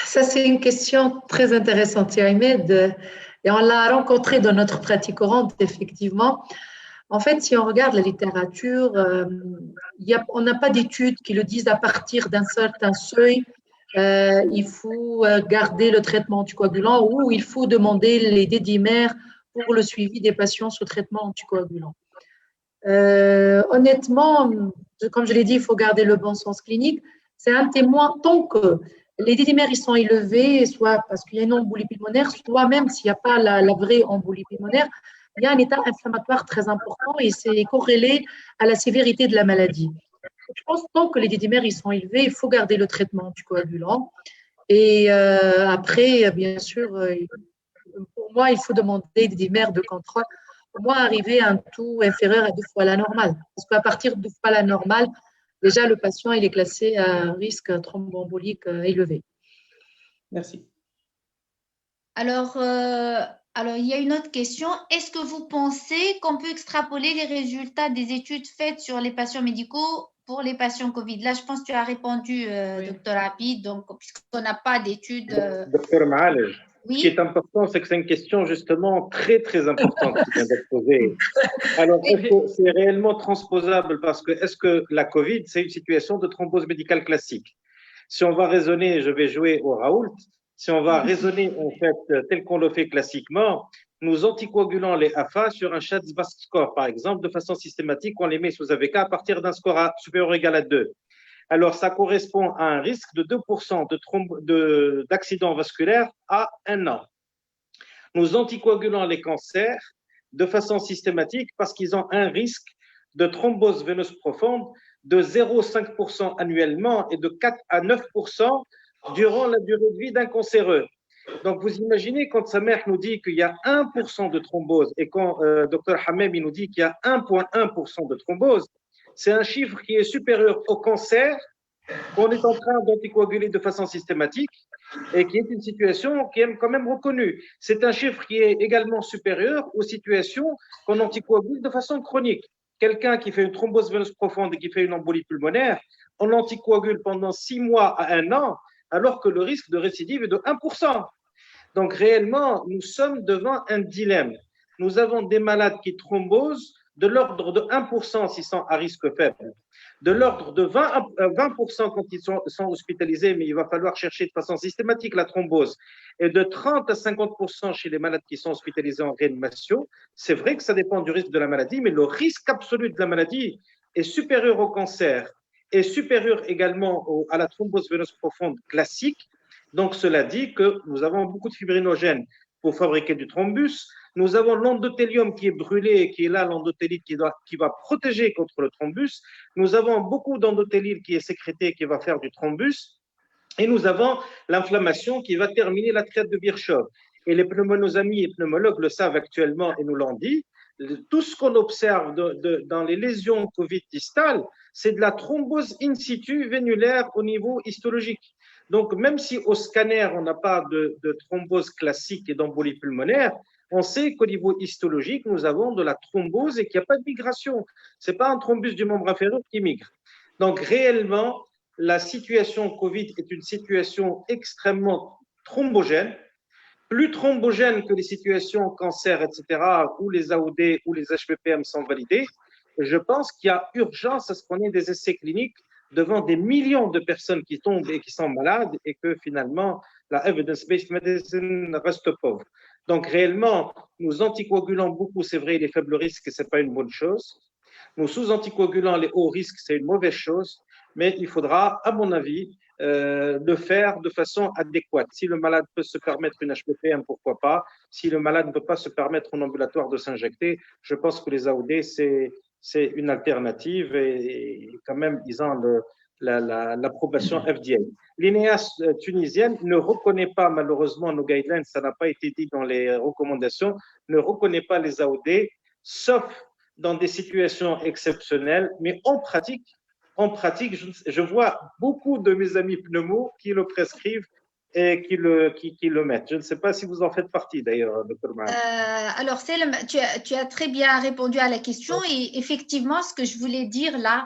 Ça, c'est une question très intéressante, Ahmed. Et on l'a rencontré dans notre pratique courante, effectivement. En fait, si on regarde la littérature, on n'a pas d'études qui le disent à partir d'un certain seuil, il faut garder le traitement anticoagulant ou il faut demander les dédimères pour le suivi des patients sous traitement anticoagulant. Honnêtement, comme je l'ai dit, il faut garder le bon sens clinique. C'est un témoin tant que les dédimères ils sont élevés, soit parce qu'il y a une embolie pulmonaire, soit même s'il n'y a pas la vraie embolie pulmonaire, il y a un état inflammatoire très important et c'est corrélé à la sévérité de la maladie. Je pense tant que les dédimères ils sont élevés, il faut garder le traitement anticoagulant. Et après, bien sûr, pour moi, il faut demander des dédimères de contrôle. Pour moi, arriver à un taux inférieur à 2 fois la normale. Parce qu'à partir de 2 fois la normale, déjà, le patient il est classé à un risque thromboembolique élevé. Merci. Alors, il y a une autre question. Est-ce que vous pensez qu'on peut extrapoler les résultats des études faites sur les patients médicaux pour les patients Covid? Là, je pense que tu as répondu, oui. Dr Habib, donc, puisqu'on n'a pas d'études… Docteur Mahalej, oui? Ce qui est important, c'est que c'est une question justement très, très importante qui vient d'être posée. Alors, est-ce que c'est réellement transposable? Parce que est-ce que la Covid, c'est une situation de thrombose médicale classique? Si on va raisonner, je vais jouer au Raoult, si on va raisonner en fait tel qu'on le fait classiquement, nous anticoagulons les AFA sur un SHATS-VASC score, par exemple, de façon systématique, on les met sous AVK à partir d'un score supérieur ou égal à 2. Alors, ça correspond à un risque de 2% d'accident vasculaire à 1 an. Nous anticoagulons les cancers de façon systématique parce qu'ils ont un risque de thrombose veineuse profonde de 0,5% annuellement et de 4 à 9% durant la durée de vie d'un cancéreux. Donc, vous imaginez quand sa mère nous dit qu'il y a 1% de thrombose et quand Dr Hamem nous dit qu'il y a 1,1% de thrombose, c'est un chiffre qui est supérieur au cancer qu'on est en train d'anticoaguler de façon systématique et qui est une situation qui est quand même reconnue. C'est un chiffre qui est également supérieur aux situations qu'on anticoagule de façon chronique. Quelqu'un qui fait une thrombose veineuse profonde et qui fait une embolie pulmonaire, on l'anticoagule pendant 6 mois à 1 an, alors que le risque de récidive est de 1%. Donc réellement, nous sommes devant un dilemme. Nous avons des malades qui thrombosent de l'ordre de 1% s'ils sont à risque faible, de l'ordre de 20% quand ils sont hospitalisés, mais il va falloir chercher de façon systématique la thrombose, et de 30 à 50% chez les malades qui sont hospitalisés en réanimation. C'est vrai que ça dépend du risque de la maladie, mais le risque absolu de la maladie est supérieur au cancer, est supérieur également à la thrombose veineuse profonde classique. Donc cela dit que nous avons beaucoup de fibrinogènes pour fabriquer du thrombus. Nous avons l'endothélium qui est brûlé, qui est là, l'endothélite qui va protéger contre le thrombus. Nous avons beaucoup d'endothélite qui est sécrété, qui va faire du thrombus. Et nous avons l'inflammation qui va terminer la triade de Virchow. Et nos amis et pneumologues le savent actuellement et nous l'ont dit. tout ce qu'on observe dans les lésions Covid distales, c'est de la thrombose in situ vénulaire au niveau histologique. Donc, même si au scanner, on n'a pas de thrombose classique et d'embolie pulmonaire, on sait qu'au niveau histologique, nous avons de la thrombose et qu'il n'y a pas de migration. Ce n'est pas un thrombus du membre inférieur qui migre. Donc, réellement, la situation Covid est une situation extrêmement thrombogène, plus thrombogène que les situations cancer, etc., où les AOD ou les HPPM sont validés. Je pense qu'il y a urgence à ce qu'on ait des essais cliniques devant des millions de personnes qui tombent et qui sont malades et que finalement, la evidence-based medicine reste pauvre. Donc, réellement, nous anticoagulons beaucoup, c'est vrai, les faibles risques, ce n'est pas une bonne chose. Nous sous-anticoagulons les hauts risques, c'est une mauvaise chose, mais il faudra, à mon avis, le faire de façon adéquate. Si le malade peut se permettre une HPPM, pourquoi pas. Si le malade ne peut pas se permettre en ambulatoire de s'injecter, je pense que les AOD, c'est une alternative et quand même, ils ont l'approbation FDA. L'INEAS tunisienne ne reconnaît pas, malheureusement, nos guidelines, ça n'a pas été dit dans les recommandations, ne reconnaît pas les AOD, sauf dans des situations exceptionnelles, mais en pratique, je vois beaucoup de mes amis pneumos qui le prescrivent et qui le mettent. Je ne sais pas si vous en faites partie d'ailleurs, Dr. Mahal. Alors, tu as très bien répondu à la question et effectivement, ce que je voulais dire là,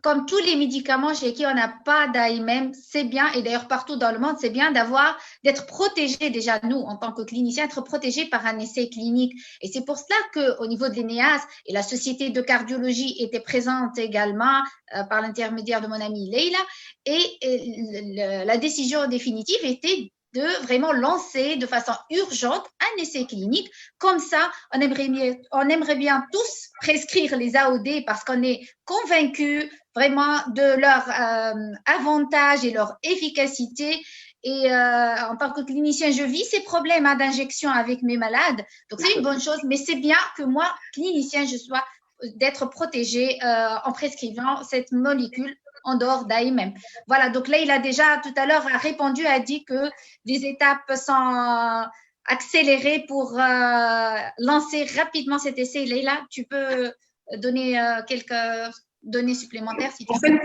comme tous les médicaments chez qui on n'a pas d'AMM, c'est bien, et d'ailleurs partout dans le monde, c'est bien d'être protégé déjà, nous, en tant que cliniciens, être protégés par un essai clinique. Et c'est pour cela qu'au niveau de l'INEAS, et la Société de cardiologie était présente également par l'intermédiaire de mon amie Leila, et la décision définitive était de vraiment lancer de façon urgente un essai clinique. Comme ça, on aimerait bien tous prescrire les AOD parce qu'on est convaincus vraiment de leur avantage et leur efficacité. Et en tant que clinicien, je vis ces problèmes d'injection avec mes malades. Donc, c'est une bonne chose, mais c'est bien que moi, clinicien, je sois d'être protégée en prescrivant cette molécule en dehors d'AMM. Voilà, donc là, il a déjà tout à l'heure répondu, a dit que des étapes sont accélérées pour lancer rapidement cet essai. Leïla, tu peux donner quelques données supplémentaires si tu veux.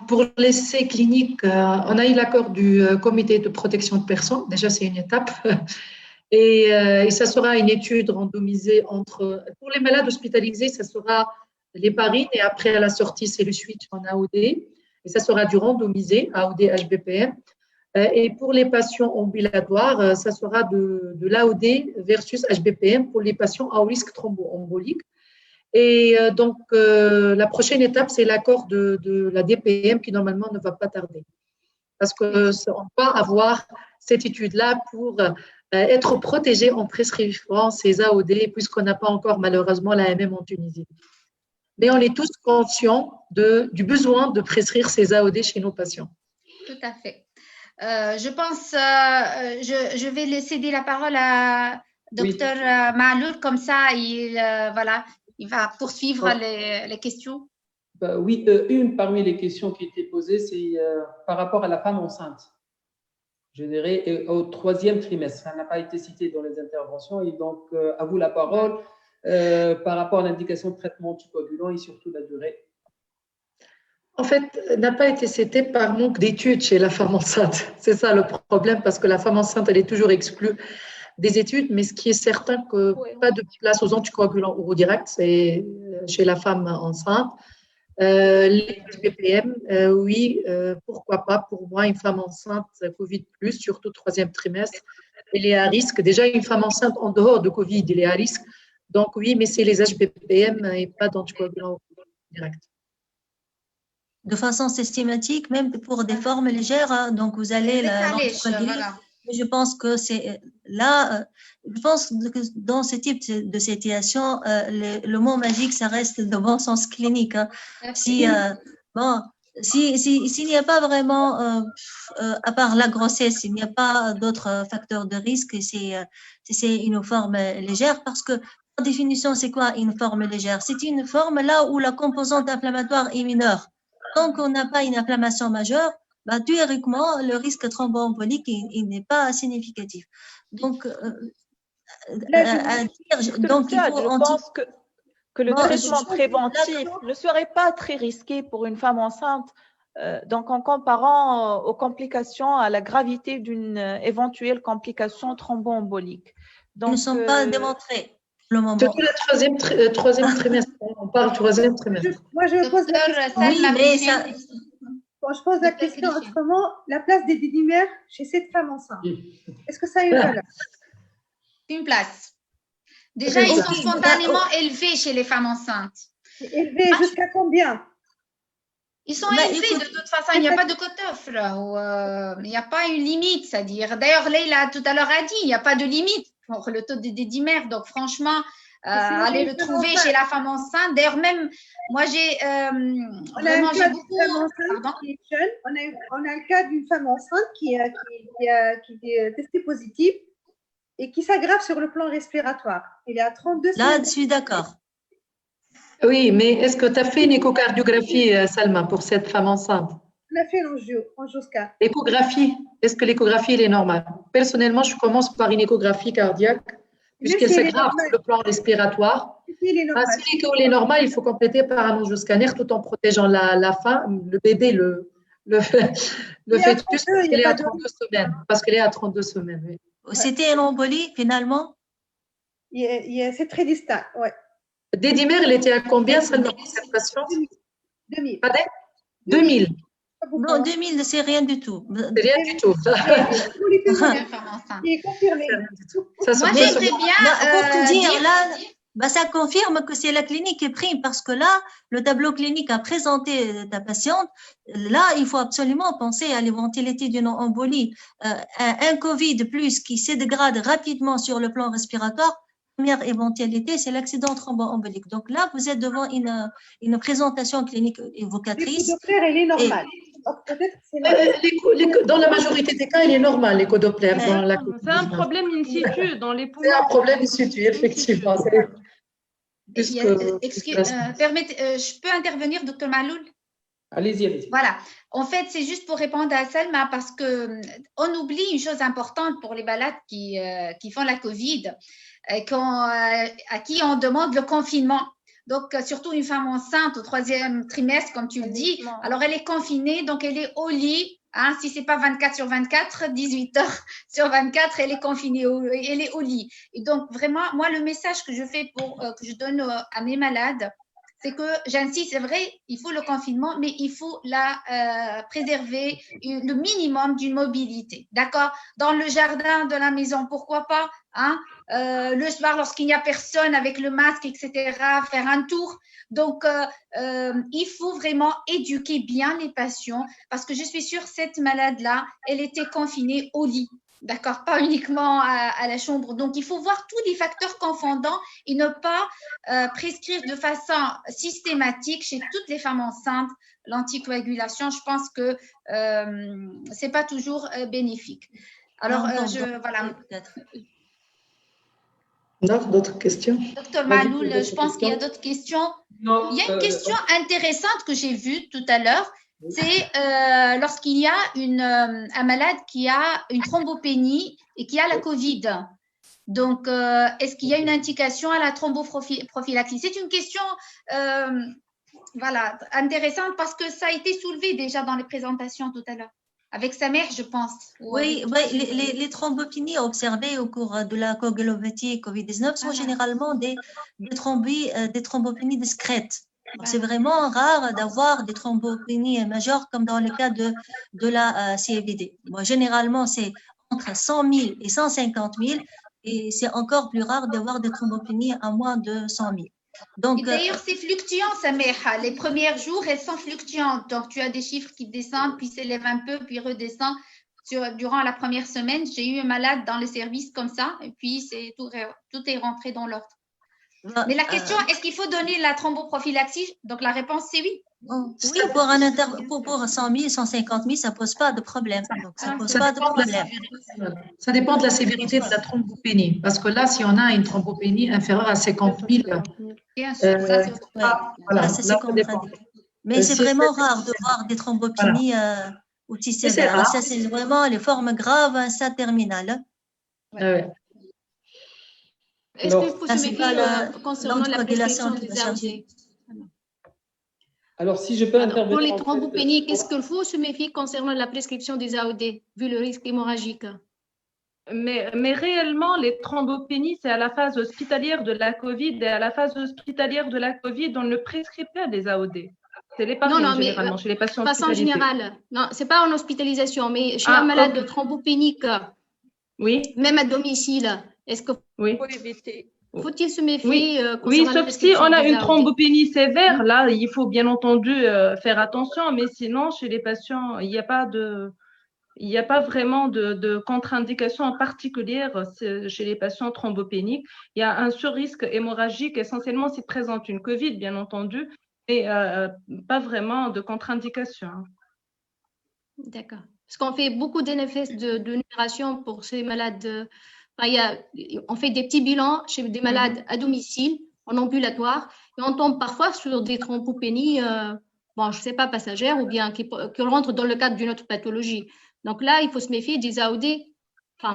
Pour l'essai clinique, on a eu l'accord du comité de protection de personnes. Déjà, c'est une étape. Et ça sera une étude randomisée pour les malades hospitalisés, ça sera l'héparine et après à la sortie, c'est le switch en AOD. Et ça sera du randomisé, AOD, HBPM. Et pour les patients ambulatoires, ça sera de l'AOD versus HBPM pour les patients à risque thromboembolique. Et donc, la prochaine étape, c'est l'accord de la DPM qui normalement ne va pas tarder. Parce qu'on va avoir cette étude-là pour être protégé en prescrivant ces AOD puisqu'on n'a pas encore malheureusement l'AMM en Tunisie. Mais on est tous conscients du besoin de prescrire ces AOD chez nos patients. Tout à fait. Je pense, je vais céder la parole à Dr. Mahaloul, comme ça, il va poursuivre les questions. Oui, une parmi les questions qui étaient posées, c'est par rapport à la femme enceinte. Je dirais au 3e trimestre. Ça n'a pas été cité dans les interventions. Et donc, à vous la parole. Par rapport à l'indication de traitement anticoagulant et surtout la durée. En fait, n'a pas été cité par manque d'études chez la femme enceinte. C'est ça le problème, parce que la femme enceinte, elle est toujours exclue des études, mais ce qui est certain que pas de place aux anticoagulants oraux directs, c'est chez la femme enceinte. Les BPM, oui, pourquoi pas. Pour moi, une femme enceinte, Covid+, surtout 3e trimestre, elle est à risque. Déjà, une femme enceinte en dehors de Covid, elle est à risque. Donc oui, mais c'est les HBPM et pas d'anticoagulants directs. De façon systématique, même pour des formes légères, hein, donc vous allez l'anticoaguler. Voilà. Je pense que c'est là, je pense que dans ce type de situation, le mot magique, ça reste le bon sens clinique. Hein. S'il n'y a pas vraiment, à part la grossesse, il n'y a pas d'autres facteurs de risque, c'est une forme légère, parce que par définition, c'est quoi une forme légère? C'est une forme là où la composante inflammatoire est mineure. Tant qu'on n'a pas une inflammation majeure, théoriquement, le risque thromboembolique il n'est pas significatif. Donc, Donc, il faut je pense que le traitement préventif ne serait pas très risqué pour une femme enceinte. Donc, en comparant aux complications, à la gravité d'une éventuelle complication thromboembolique. Donc, ne sont pas démontrés pour le moment. Surtout le troisième trimestre. On parle troisième trimestre. Moi, je pose la question. Oui, mais ça... Quand je pose la question autrement, la place des dédimères chez cette femme enceinte, est-ce que ça a une valeur? Une place. Déjà, ils sont spontanément élevés chez les femmes enceintes. Élevés jusqu'à combien? Ils sont élevés de toute façon, il n'y a pas de cutoff là, il n'y a pas une limite, c'est-à-dire. D'ailleurs, Leïla tout à l'heure a dit, il n'y a pas de limite pour le taux des dédimères. Donc, franchement, allez le trouver chez la femme enceinte. D'ailleurs, même moi, j'ai vraiment beaucoup. On a le cas d'une femme enceinte qui est testée positive et qui s'aggrave sur le plan respiratoire. Il est à 32 semaines. Là, je suis d'accord. Oui, mais est-ce que tu as fait une échocardiographie, Salma, pour cette femme enceinte? On a fait l'angioscan. L'échographie, est-ce que l'échographie, elle est normale? Personnellement, je commence par une échographie cardiaque, puisqu'elle s'aggrave sur le plan respiratoire. Si l'écho est normal, il faut compléter par un angioscanner tout en protégeant la femme, le bébé, le fœtus, il est à 32 semaines. Parce qu'elle est à 32 semaines, oui. C'était une embolie, finalement? C'est très distinct, oui. Dédimère, elle était à combien, Salma, cette patiente? 2000. Pardon? 2000. Non, 2000, c'est rien du tout. C'est rien du tout. Il est confirmé. Moi, j'aimerais bien pour te dire, là, ça confirme que c'est la clinique qui prime parce que là, le tableau clinique a présenté ta patiente. Là, il faut absolument penser à l'éventualité d'une embolie. Un Covid plus qui se dégrade rapidement sur le plan respiratoire, première éventualité, c'est l'accident thromboembolique. Donc là, vous êtes devant une présentation clinique évocatrice. L'écho-doppler, elle est normale. Dans la majorité des cas, il est normal, l'écho-doppler. C'est un problème in situ dans les poumons. C'est un problème in situ, effectivement. Je peux intervenir, docteur Maloul? Allez-y. Voilà. En fait, c'est juste pour répondre à Salma parce qu'on oublie une chose importante pour les malades qui font la Covid, à qui on demande le confinement. Donc, surtout une femme enceinte au 3e trimestre, comme tu le dis, alors elle est confinée, donc elle est au lit. Hein, si ce n'est pas 24 sur 24, 18 heures sur 24, elle est confinée, elle est au lit. Et donc, vraiment, moi, le message que je fais que je donne à mes malades, c'est que j'insiste, c'est vrai, il faut le confinement, mais il faut préserver le minimum d'une mobilité. D'accord? Dans le jardin de la maison, pourquoi pas? Hein? Le soir, lorsqu'il n'y a personne avec le masque, etc., faire un tour. Donc, il faut vraiment éduquer bien les patients parce que je suis sûre cette malade-là, elle était confinée au lit. D'accord, pas uniquement à la chambre. Donc, il faut voir tous les facteurs confondants et ne pas prescrire de façon systématique chez toutes les femmes enceintes l'anticoagulation. Je pense que ce n'est pas toujours bénéfique. Alors, voilà. D'autres questions? Docteur Maloul, je pense qu'il y a d'autres questions. Il y a une question intéressante que j'ai vue tout à l'heure. C'est lorsqu'il y a un malade qui a une thrombopénie et qui a la Covid. Donc, est-ce qu'il y a une indication à la thromboprophylaxie? C'est une question intéressante parce que ça a été soulevé déjà dans les présentations tout à l'heure. Avec sa mère, je pense. Oui, les thrombopénies observées au cours de la coagulopathie COVID-19 sont généralement des thrombopénies discrètes. C'est vraiment rare d'avoir des thrombopénies majeures comme dans le cas de la CVD. Généralement, c'est entre 100 000 et 150 000 et c'est encore plus rare d'avoir des thrombopénies à moins de 100 000. Donc, d'ailleurs, c'est fluctuant, Sameha. Les premiers jours, elles sont fluctuantes. Donc, tu as des chiffres qui descendent, puis s'élèvent un peu, puis redescendent. Durant la première semaine, j'ai eu un malade dans le service comme ça, et puis tout est rentré dans l'ordre. Mais la question, est-ce qu'il faut donner la thromboprophylaxie? Donc, la réponse, c'est oui. Oui, pour 100 000, 150 000, ça ne pose pas de problème. Donc, ça pose pas de problème. Ça dépend de la sévérité de la thrombopénie. Parce que là, si on a une thrombopénie inférieure à 50 000, bien sûr, c'est contre-indiqué. Mais c'est vraiment rare de voir des thrombopénies aussi sévères. Ça, c'est vraiment les formes graves, ça terminal. Est-ce qu'il faut se méfier concernant la prescription des AOD? Alors, si je peux intervenir. Pour les thrombopéniques, est-ce qu'il faut se méfier concernant la prescription des AOD, vu le risque hémorragique? Mais réellement, les thrombopénies, c'est à la phase hospitalière de la COVID, et à la phase hospitalière de la COVID, on ne prescrit pas des AOD. C'est l'héparine généralement, chez les patients hospitalisés. De façon générale, non, ce n'est pas en hospitalisation, mais chez un malade de thrombopénique, oui. Même à domicile, est-ce que faut éviter? Faut-il se méfier? Oui, sauf si on a une thrombopénie sévère, là, il faut bien entendu faire attention, mais sinon, chez les patients, il n'y a pas vraiment de contre-indication en particulière chez les patients thrombopéniques. Il y a un surrisque hémorragique, essentiellement s'il présente une COVID, bien entendu, mais pas vraiment de contre-indication. D'accord. Parce qu'on fait beaucoup d'effets de numération pour ces malades. On fait des petits bilans chez des malades à domicile, en ambulatoire, et on tombe parfois sur des thrombopénies, je ne sais pas, passagères, ou bien qui rentrent dans le cadre d'une autre pathologie. Donc là, il faut se méfier des AOD,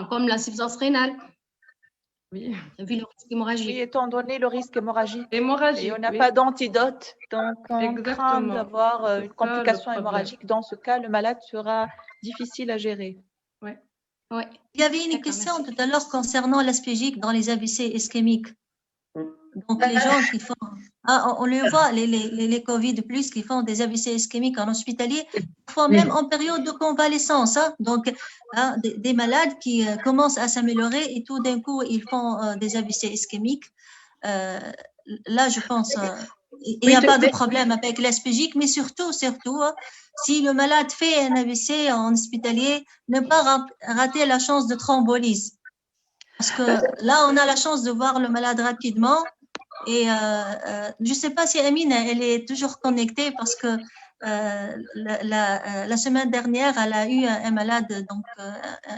comme l'insuffisance rénale. Oui. Vu le risque hémorragique. Oui, étant donné le risque hémorragique. Et on n'a oui. pas d'antidote, donc on craint d'avoir une complication hémorragique. Dans ce cas, le malade sera difficile à gérer. Ouais. Ouais. Il y avait une question tout à l'heure concernant l'aspégique dans les AVC ischémiques. Donc, les gens qui font, on le voit, les Covid plus qui font des AVC ischémiques en hospitalier, parfois même en période de convalescence. Donc, des malades qui commencent à s'améliorer et tout d'un coup, ils font des AVC ischémiques. Là, je pense, il n'y a pas de problème avec l'aspégique, mais surtout, si le malade fait un AVC en hospitalier, ne pas rater la chance de thrombolyse. Parce que là, on a la chance de voir le malade rapidement. Et je ne sais pas si Amine, elle est toujours connectée parce que la semaine dernière, elle a eu un malade, donc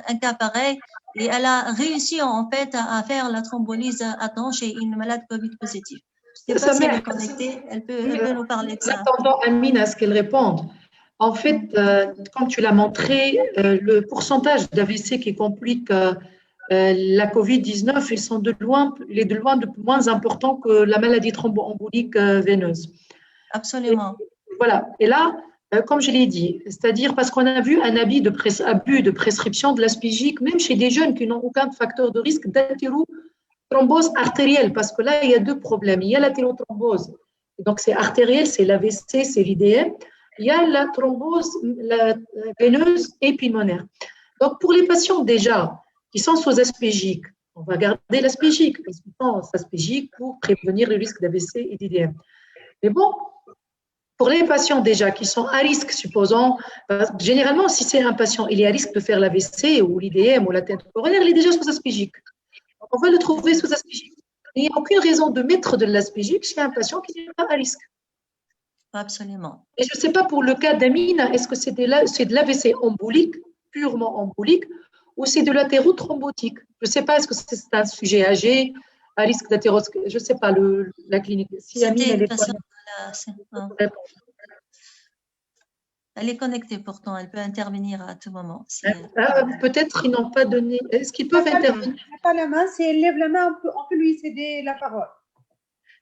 un cas pareil, et elle a réussi en fait à faire la thrombolyse à temps chez une malade Covid positive. Je ne sais pas si elle est connectée, elle peut nous parler de ça. En attendant Amine à ce qu'elle réponde, en fait, comme tu l'as montré, le pourcentage d'AVC qui complique la COVID-19, il est de loin de moins important que la maladie thromboembolique veineuse. Absolument. Voilà. Et là, comme je l'ai dit, c'est-à-dire parce qu'on a vu un abus de prescription de l'aspégique, même chez des jeunes qui n'ont aucun facteur de risque d'athérothrombose artérielle, parce que là, il y a deux problèmes. Il y a l'athérothrombose, donc c'est artériel, c'est l'AVC, c'est l'IDM. Il y a la thrombose veineuse et pulmonaire. Donc, pour les patients déjà qui sont sous aspégique, on va garder l'aspégique, parce qu'on pense aspégique pour prévenir le risque d'AVC et d'IDM. Mais bon, pour les patients déjà qui sont à risque, supposons, généralement, si c'est un patient, il est à risque de faire l'AVC ou l'IDM ou l'atteinte coronaire, il est déjà sous aspégique. Donc, on va le trouver sous aspégique. Il n'y a aucune raison de mettre de l'aspégique chez un patient qui n'est pas à risque. Absolument. Et je ne sais pas pour le cas d'Amine, est-ce que c'est de l'AVC embolique, purement embolique, ou c'est de l'athérothrombotique? Je ne sais pas, est-ce que c'est un sujet âgé, à risque d'athérosclérose? Je ne sais pas, la clinique. Si Amine, elle est connectée pourtant, elle peut intervenir à tout moment. Peut-être ils n'ont pas donné. Est-ce qu'ils peuvent intervenir? Pas la main, si elle lève la main, on peut lui céder la parole.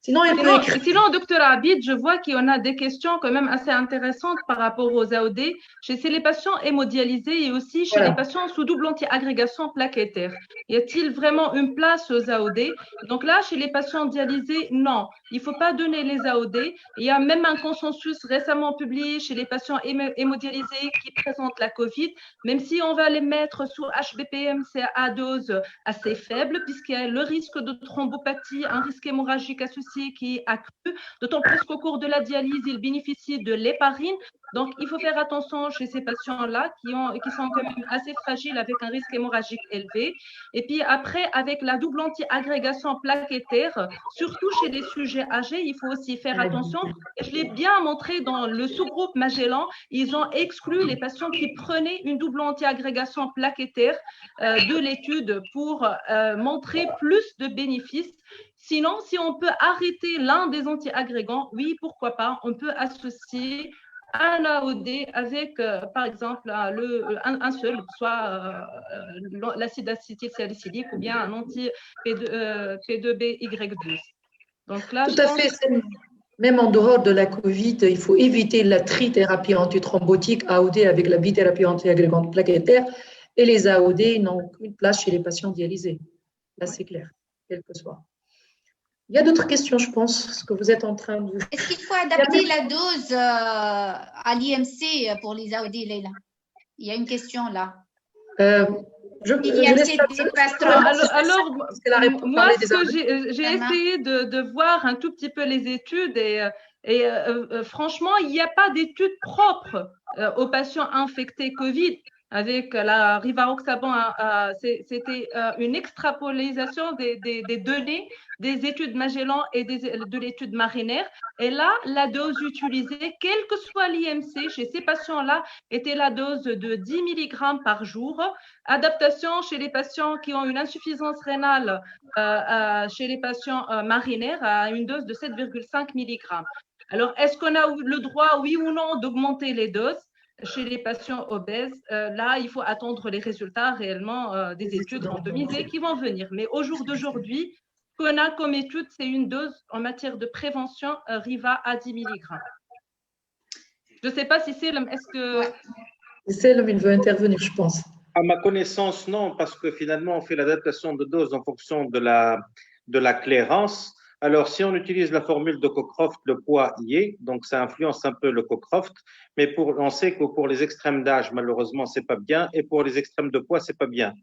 Sinon, docteur Abid, je vois qu'on a des questions quand même assez intéressantes par rapport aux AOD chez les patients hémodialysés et aussi chez les patients sous double anti-agrégation plaquettaire. Y a-t-il vraiment une place aux AOD? Donc là, chez les patients dialysés, non, il ne faut pas donner les AOD. Il y a même un consensus récemment publié chez les patients hémodialysés qui présentent la COVID, même si on va les mettre sous HBPM, c'est à dose assez faible, puisqu'il y a le risque de thrombopathie, un risque hémorragique associé qui est accru, d'autant plus qu'au cours de la dialyse, ils bénéficient de l'héparine. Donc, il faut faire attention chez ces patients-là qui sont quand même assez fragiles avec un risque hémorragique élevé. Et puis après, avec la double anti-agrégation plaquettaire, surtout chez les sujets âgés, il faut aussi faire attention. Et je l'ai bien montré dans le sous-groupe Magellan, ils ont exclu les patients qui prenaient une double anti-agrégation plaquettaire de l'étude pour montrer plus de bénéfices. Sinon, si on peut arrêter l'un des anti-agrégants, oui, pourquoi pas, on peut associer un AOD avec, par exemple, un seul, soit l'acide acétylsalicylique ou bien un anti-P2BY12. Donc là, Tout à fait. Même en dehors de la COVID, il faut éviter la trithérapie antithrombotique AOD avec la bithérapie antiagrégante plaquettaire, et les AOD n'ont qu'une place chez les patients dialysés. Là, c'est clair, quel que soit. Il y a d'autres questions, je pense, ce que vous êtes en train de… Est-ce qu'il faut adapter la dose à l'IMC pour les AOD, Leïla? Il y a une question là. Alors, moi, j'ai essayé de voir un tout petit peu les études et franchement, il n'y a pas d'études propres aux patients infectés Covid. Avec la rivaroxaban, c'était une extrapolation des données des études Magellan et de l'étude Mariner. Et là, la dose utilisée, quel que soit l'IMC, chez ces patients-là, était la dose de 10 mg par jour. Adaptation chez les patients qui ont une insuffisance rénale, chez les patients Mariner, à une dose de 7,5 mg. Alors, est-ce qu'on a le droit, oui ou non, d'augmenter les doses? Chez les patients obèses, là, il faut attendre les résultats réellement des études randomisées qui vont venir. Mais au jour d'aujourd'hui, ce qu'on a comme étude, c'est une dose en matière de prévention Riva à 10 mg. Je ne sais pas si Selem, est-ce que… Selem, il veut intervenir, je pense. À ma connaissance, non, parce que finalement, on fait l'adaptation de dose en fonction de la clairance. Alors, si on utilise la formule de Cockcroft, le poids y est, donc ça influence un peu le Cockcroft, mais on sait que pour les extrêmes d'âge, malheureusement, c'est pas bien, et pour les extrêmes de poids, c'est pas bien.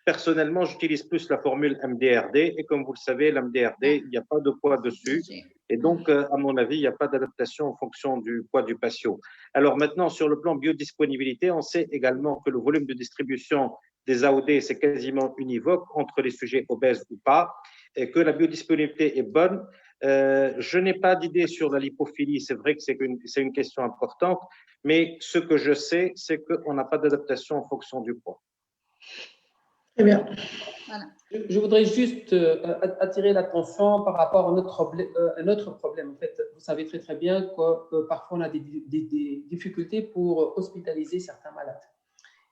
Personnellement, j'utilise plus la formule MDRD, et comme vous le savez, l'MDRD, il n'y a pas de poids dessus, et donc, à mon avis, il n'y a pas d'adaptation en fonction du poids du patient. Alors maintenant, sur le plan biodisponibilité, on sait également que le volume de distribution des AOD, c'est quasiment univoque entre les sujets obèses ou pas, et que la biodisponibilité est bonne. Je n'ai pas d'idée sur la lipophilie, c'est vrai que c'est une question importante, mais ce que je sais, c'est qu'on n'a pas d'adaptation en fonction du poids. Très bien. Voilà. Je voudrais juste attirer l'attention par rapport à un autre problème. En fait, vous savez très bien que parfois on a des difficultés pour hospitaliser certains malades.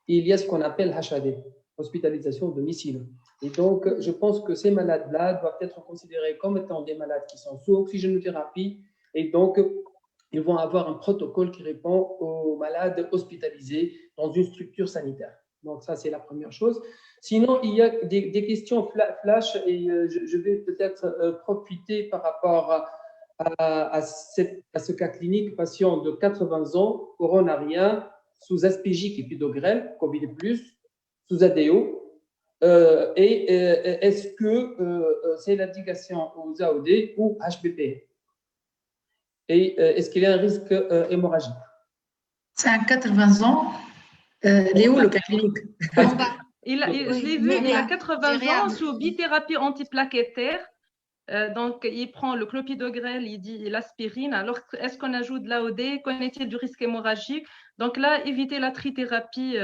Et il y a ce qu'on appelle HAD, hospitalisation au domicile. Et donc, je pense que ces malades-là doivent être considérés comme étant des malades qui sont sous oxygénothérapie. Et donc, ils vont avoir un protocole qui répond aux malades hospitalisés dans une structure sanitaire. Donc, ça, c'est la première chose. Sinon, il y a des questions flash et je vais peut-être profiter par rapport à ce cas clinique, patient de 80 ans, coronarien, sous aspégique et pudogrel, Covid+, sous ADO. Est-ce que c'est l'indication aux AOD ou HBP? Et est-ce qu'il y a un risque hémorragique? C'est un 80 ans. Il est où le cas clinique? Je l'ai vu, il a 80 ans sous bithérapie antiplaquettaire. Donc, il prend le clopidogrel, il dit l'aspirine. Alors, est-ce qu'on ajoute de l'AOD? Qu'en est-il du risque hémorragique? Donc là, éviter la trithérapie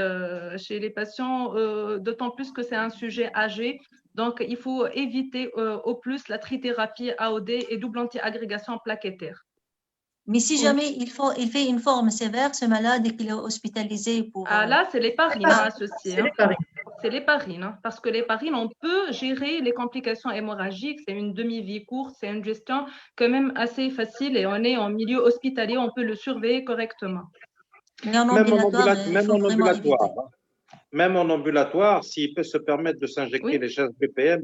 chez les patients, d'autant plus que c'est un sujet âgé. Donc, il faut éviter au plus la trithérapie AOD et double anti-agrégation plaquettaire. Mais si jamais il fait une forme sévère, ce malade, et qu'il est hospitalisé pour… Ah là, c'est l'héparine associée. C'est l'héparine, hein, parce que l'héparine, on peut gérer les complications hémorragiques. C'est une demi-vie courte, c'est une gestion quand même assez facile et on est en milieu hospitalier, on peut le surveiller correctement. Mais en même en ambulatoire, s'il peut se permettre de s'injecter les HBPM,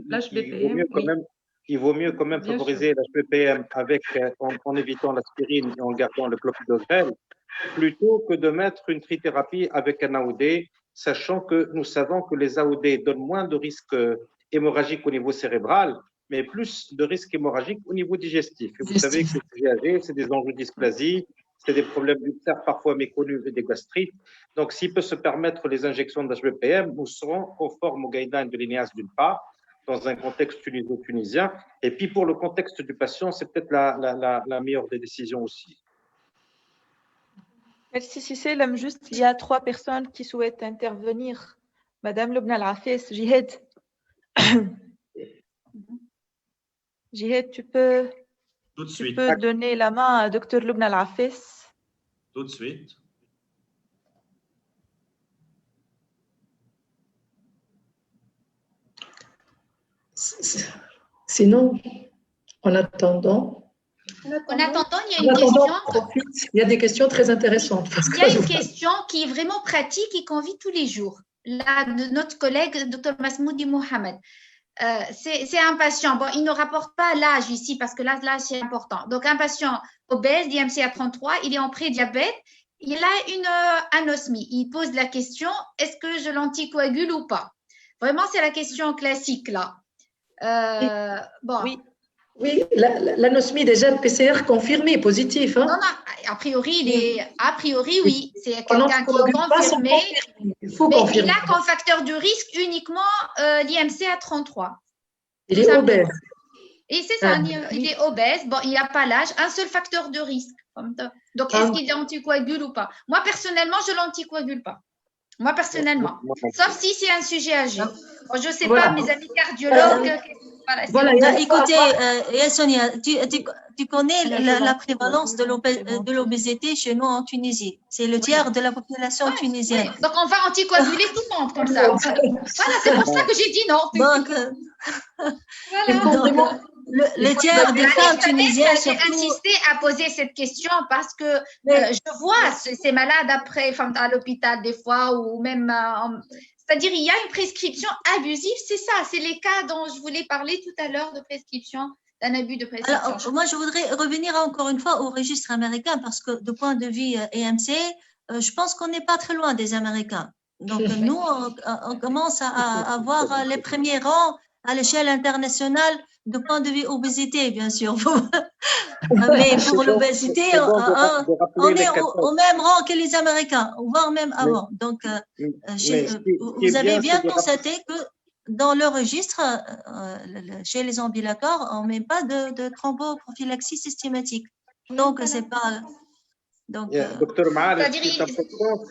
il vaut mieux quand même favoriser l'HBPM en évitant l'aspirine et en gardant le clopidogrel, plutôt que de mettre une trithérapie avec un AOD, sachant que nous savons que les AOD donnent moins de risques hémorragiques au niveau cérébral, mais plus de risques hémorragiques au niveau digestif. Et vous savez que les GAG, c'est des angiodysplasies, c'est des problèmes d'ulcères parfois méconnus et des gastrites. Donc, s'il peut se permettre les injections d'HBPM, nous serons conformes aux guidelines de l'INEAS d'une part, dans un contexte tuniso-tunisien, et puis pour le contexte du patient, c'est peut-être la meilleure des décisions aussi. Merci Cécile. Juste, il y a 3 personnes qui souhaitent intervenir. Madame Lubna Al-Afes, Jihad. Jihad, tu peux donner la main à Dr Lubna Al-Afes. tout de suite. Sinon, en attendant, il y a une question. Il y a des questions très intéressantes. Il y a une question qui est vraiment pratique et qu'on vit tous les jours. Là, de notre collègue, Dr Masmoudi Mohamed. C'est un patient. Bon, il ne rapporte pas l'âge ici parce que l'âge c'est important. Donc, un patient obèse, d'IMC à 33, il est en prédiabète, il a une anosmie. Il pose la question, est-ce que je l'anticoagule ou pas? Vraiment, c'est la question classique là. Bon. Oui, l'anosmie déjà le PCR confirmé, positif. Hein? Non, a priori, oui. C'est quelqu'un qui est confirmé. Il faut mais confirmer. il a comme facteur de risque uniquement l'IMC à 33. Il est obèse. Et c'est ça, il est obèse. Bon, il n'y a pas l'âge. Un seul facteur de risque. Donc, est-ce qu'il est anticoagule ou pas? Moi, personnellement, je ne l'anticoagule pas. Moi, personnellement. Sauf si c'est un sujet âgé. Bon, je ne sais pas, mes amis cardiologues… Écoutez, Sonia, tu connais la prévalence de l'obésité chez nous en Tunisie. C'est le tiers de la population tunisienne. Donc, on va anticoaguler tout le monde comme ça. Voilà, c'est pour ça que j'ai dit non. Donc, le tiers des femmes tunisiennes… J'ai insisté à poser cette question parce que je vois ces malades après à l'hôpital des fois ou même… C'est-à-dire, il y a une prescription abusive, c'est ça, c'est les cas dont je voulais parler tout à l'heure de prescription, d'un abus de prescription. Alors, moi, je voudrais revenir encore une fois au registre américain parce que de point de vue EMC, je pense qu'on n'est pas très loin des Américains. Donc, nous, on commence à avoir les premiers rangs à l'échelle internationale de point de vue obésité, bien sûr. Mais pour l'obésité, on est au même rang que les Américains, voire même avant. Donc, vous avez bien constaté que dans le registre, chez les ambulatoires, on ne met pas de thromboprophylaxie systématique. Donc, c'est pas… Donc, Docteur Maal, ce qui est important,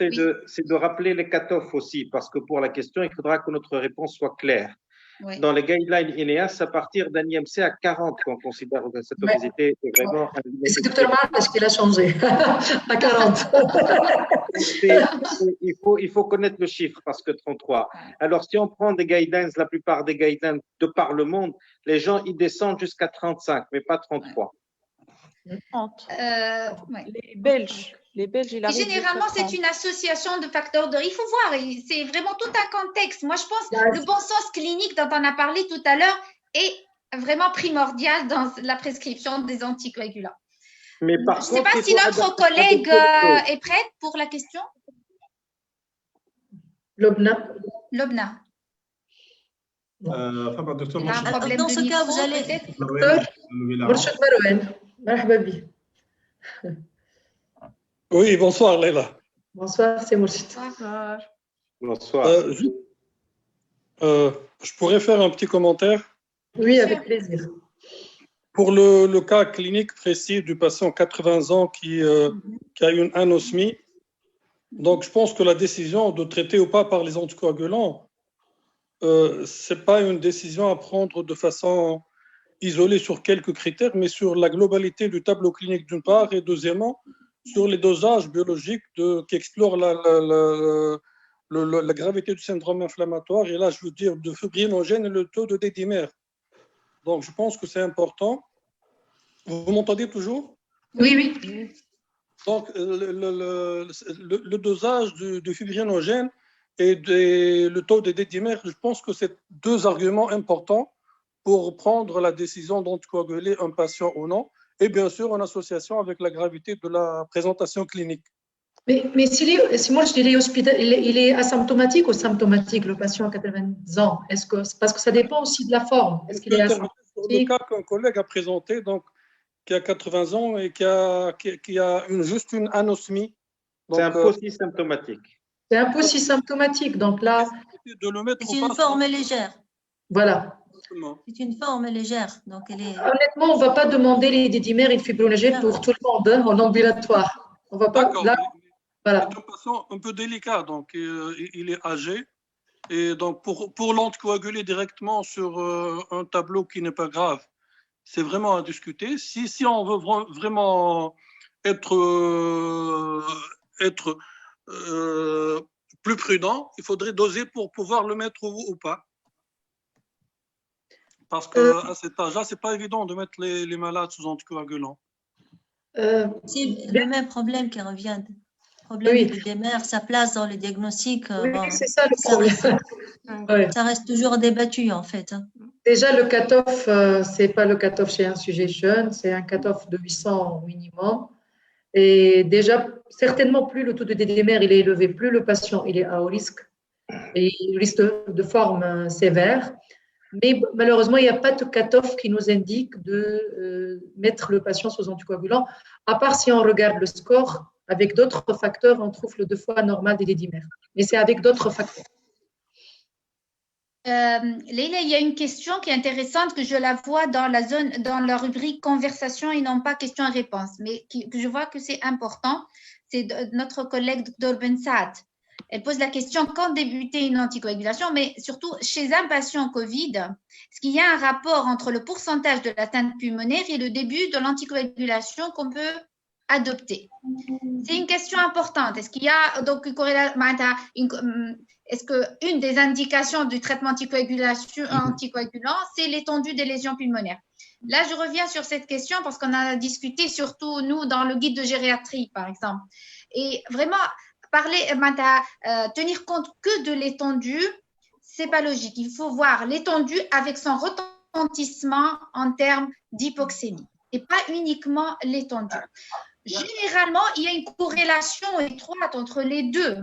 c'est de rappeler les cut-offs aussi, parce que pour la question, il faudra que notre réponse soit claire. Oui. Dans les guidelines INEAS, à partir d'un IMC à 40, qu'on considère que cette obésité est vraiment… Et c'est Dr Maal parce qu'il a changé à 40. Il faut connaître le chiffre parce que 33. Alors, si on prend des guidelines, la plupart des guidelines de par le monde, les gens, ils descendent jusqu'à 35, mais pas 33. Les Belges, ils arrivent. Généralement, c'est une association de facteurs de risque. Il faut voir, c'est vraiment tout un contexte. Moi, je pense que le bon sens clinique dont on a parlé tout à l'heure est vraiment primordial dans la prescription des anticoagulants. Mais je ne sais pas si notre collègue est prête pour la question. Lobna. dans ce cas, vous allez… Oui, bonsoir Leila. Bonsoir, c'est Mourchid. Bonsoir. Je pourrais faire un petit commentaire? Oui, avec plaisir. Pour le cas clinique précis du patient 80 ans qui a une anosmie, donc je pense que la décision de traiter ou pas par les anticoagulants, ce n'est pas une décision à prendre de façon isolée sur quelques critères, mais sur la globalité du tableau clinique d'une part, et deuxièmement, sur les dosages biologiques qui explorent la gravité du syndrome inflammatoire, et là je veux dire de fibrinogène et le taux de D-dimère. Donc je pense que c'est important. Vous m'entendez toujours? Oui, oui. Donc le dosage du fibrinogène et le taux de D-dimère, je pense que c'est deux arguments importants pour prendre la décision d'anticoaguler un patient ou non, et bien sûr en association avec la gravité de la présentation clinique. Mais si moi je dirais il est asymptomatique ou symptomatique, le patient à 80 ans? Parce que ça dépend aussi de la forme. Est-ce qu'il est asymptomatique? Le cas qu'un collègue a présenté, donc, qui a 80 ans et qui a juste une anosmie. C'est un peu aussi symptomatique. C'est un peu aussi symptomatique. Donc là, c'est une forme légère. Voilà. C'est une forme légère. Donc elle est… Honnêtement, on ne va pas demander les D-dimères et le fibrinogène pour tout le monde en ambulatoire. On va pas. Là, voilà. C'est un patient un peu délicat, donc il est âgé. Et donc pour l'anticoaguler directement sur un tableau qui n'est pas grave, c'est vraiment à discuter. Si on veut vraiment être être plus prudent, il faudrait doser pour pouvoir le mettre ou pas. Parce qu'à cet âge-là, ce n'est pas évident de mettre les malades sous anticoagulants. C'est le même problème qui revient. Le problème de DMR, sa place dans le diagnostic, c'est ça le problème. Ça reste toujours débattu en fait. Déjà, le cut-off, ce n'est pas le cut-off chez un sujet jeune, c'est un cut-off de 800 minimum. Et déjà, certainement, plus le taux de DDMR il est élevé, plus le patient il est à haut risque, et le risque de forme sévère. Mais malheureusement, il n'y a pas de cut-off qui nous indique de mettre le patient sous anticoagulant, à part si on regarde le score. Avec d'autres facteurs, on trouve le 2 fois normal des DDMR. Mais c'est avec d'autres facteurs. Leïla, il y a une question qui est intéressante que je la vois dans la rubrique conversation et non pas question et réponse, mais que je vois que c'est important. C'est notre collègue Dr Ben Saad. Elle pose la question quand débuter une anticoagulation, mais surtout chez un patient Covid, est-ce qu'il y a un rapport entre le pourcentage de l'atteinte pulmonaire et le début de l'anticoagulation qu'on peut adopter? C'est une question importante. Est-ce qu'il y a donc une corrélation? Est-ce qu'une des indications du traitement anticoagulant, c'est l'étendue des lésions pulmonaires? Là, je reviens sur cette question parce qu'on a discuté surtout, nous, dans le guide de gériatrie, par exemple. Et vraiment, tenir compte que de l'étendue, c'est pas logique. Il faut voir l'étendue avec son retentissement en termes d'hypoxémie et pas uniquement l'étendue. Généralement, il y a une corrélation étroite entre les deux.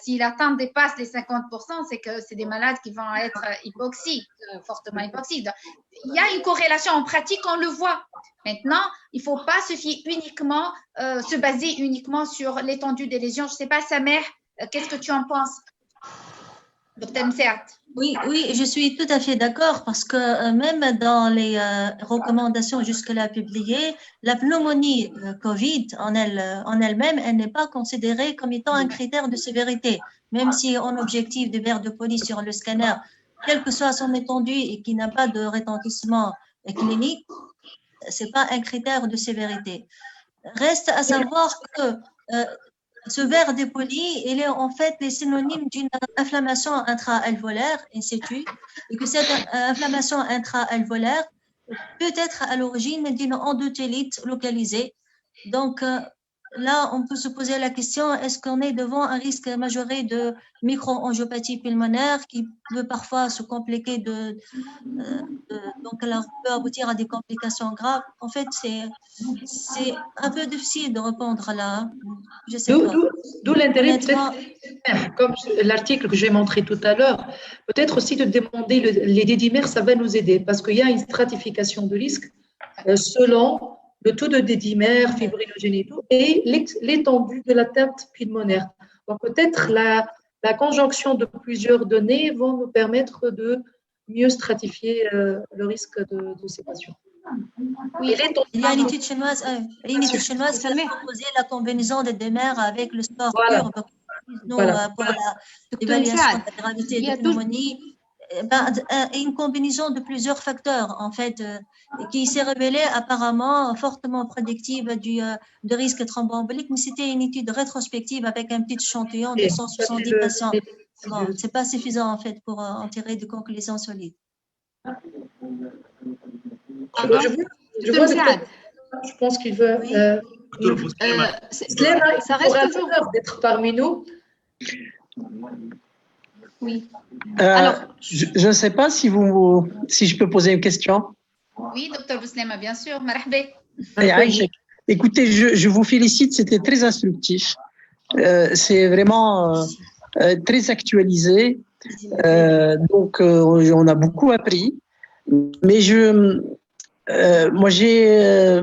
Si l'atteinte dépasse les 50%, c'est que c'est des malades qui vont être hypoxiques, fortement hypoxiques. Il y a une corrélation en pratique, on le voit. Maintenant, il ne faut pas se baser uniquement sur l'étendue des lésions. Je ne sais pas, Samer, qu'est-ce que tu en penses, Dr Mseat? Oui, je suis tout à fait d'accord parce que même dans les recommandations jusque-là publiées, la pneumonie Covid en elle-même, elle n'est pas considérée comme étant un critère de sévérité, même si en objectif de verre de police sur le scanner, quelle que soit son étendue et qui n'a pas de retentissement clinique, c'est pas un critère de sévérité. Reste à savoir que ce verre dépoli, il est en fait les synonymes d'une inflammation intra-alvéolaire in situ, et que cette inflammation intra-alvéolaire peut être à l'origine d'une endotélite localisée. Donc là, on peut se poser la question, est-ce qu'on est devant un risque majoré de micro-angiopathie pulmonaire qui peut parfois se compliquer donc elle peut aboutir à des complications graves. En fait, c'est un peu difficile de répondre là. Je sais pas. D'où l'intérêt, peut-être, comme l'article que j'ai montré tout à l'heure, peut-être aussi de demander les dédimères, ça va nous aider parce qu'il y a une stratification de risque selon le taux de dédimères, fibrinogénitaux et l'étendue de l'atteinte pulmonaire. Donc, peut-être la conjonction de plusieurs données vont nous permettre de mieux stratifier le risque de ces patients. Oui, il y a une étude chinoise qui a proposé la combinaison des DMR avec le score CURB pour l'évaluation de la gravité de la pneumonie. Une combinaison de plusieurs facteurs, en fait, qui s'est révélée apparemment fortement prédictive de risque thromboembolique, mais c'était une étude rétrospective avec un petit échantillon de 170 patients. Bon, ce n'est pas suffisant, en fait, pour en tirer de conclusions solides. Je pense qu'il veut. Ça reste toujours d'être parmi nous. Oui. Alors, je ne sais pas si je peux poser une question. Oui, docteur Bouslema, bien sûr. Marhaba. Écoutez, je vous félicite, c'était très instructif. C'est vraiment très actualisé. Donc, on a beaucoup appris. Mais moi, j'ai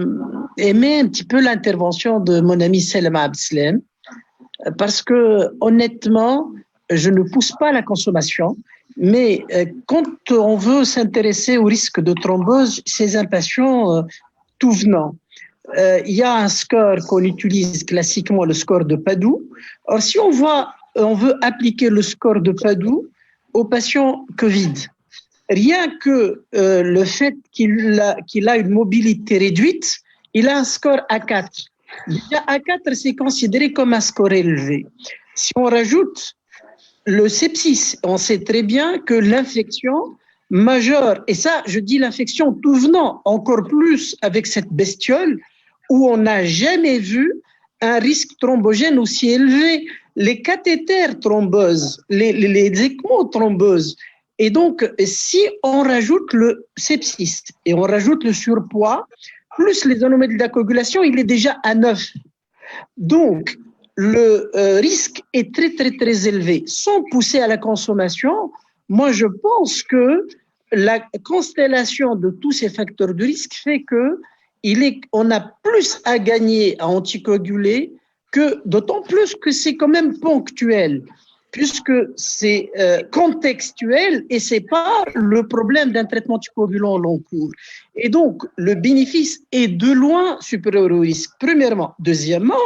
aimé un petit peu l'intervention de mon ami Selma Abdeslam parce que, honnêtement, je ne pousse pas la consommation, mais quand on veut s'intéresser au risque de thrombose chez un patient tout venant, il y a un score qu'on utilise classiquement, le score de Padoue. Or, si on veut appliquer le score de Padoue aux patients Covid, rien que le fait qu'il a une mobilité réduite, il a un score A4. Déjà, A4, c'est considéré comme un score élevé. Si on rajoute le sepsis, on sait très bien que l'infection majeure, et ça, je dis l'infection tout venant, encore plus avec cette bestiole, où on n'a jamais vu un risque thrombogène aussi élevé. Les cathéters thrombeuses, les ECMO thrombeuses. Et donc, si on rajoute le sepsis et on rajoute le surpoids, plus les anomalies de la coagulation, il est déjà à 9. Donc, le risque est très, très, très élevé. Sans pousser à la consommation, moi, je pense que la constellation de tous ces facteurs de risque fait que on a plus à gagner à anticoaguler que, d'autant plus que c'est quand même ponctuel, puisque c'est contextuel et c'est pas le problème d'un traitement anticoagulant au long cours. Et donc, le bénéfice est de loin supérieur au risque, premièrement. Deuxièmement,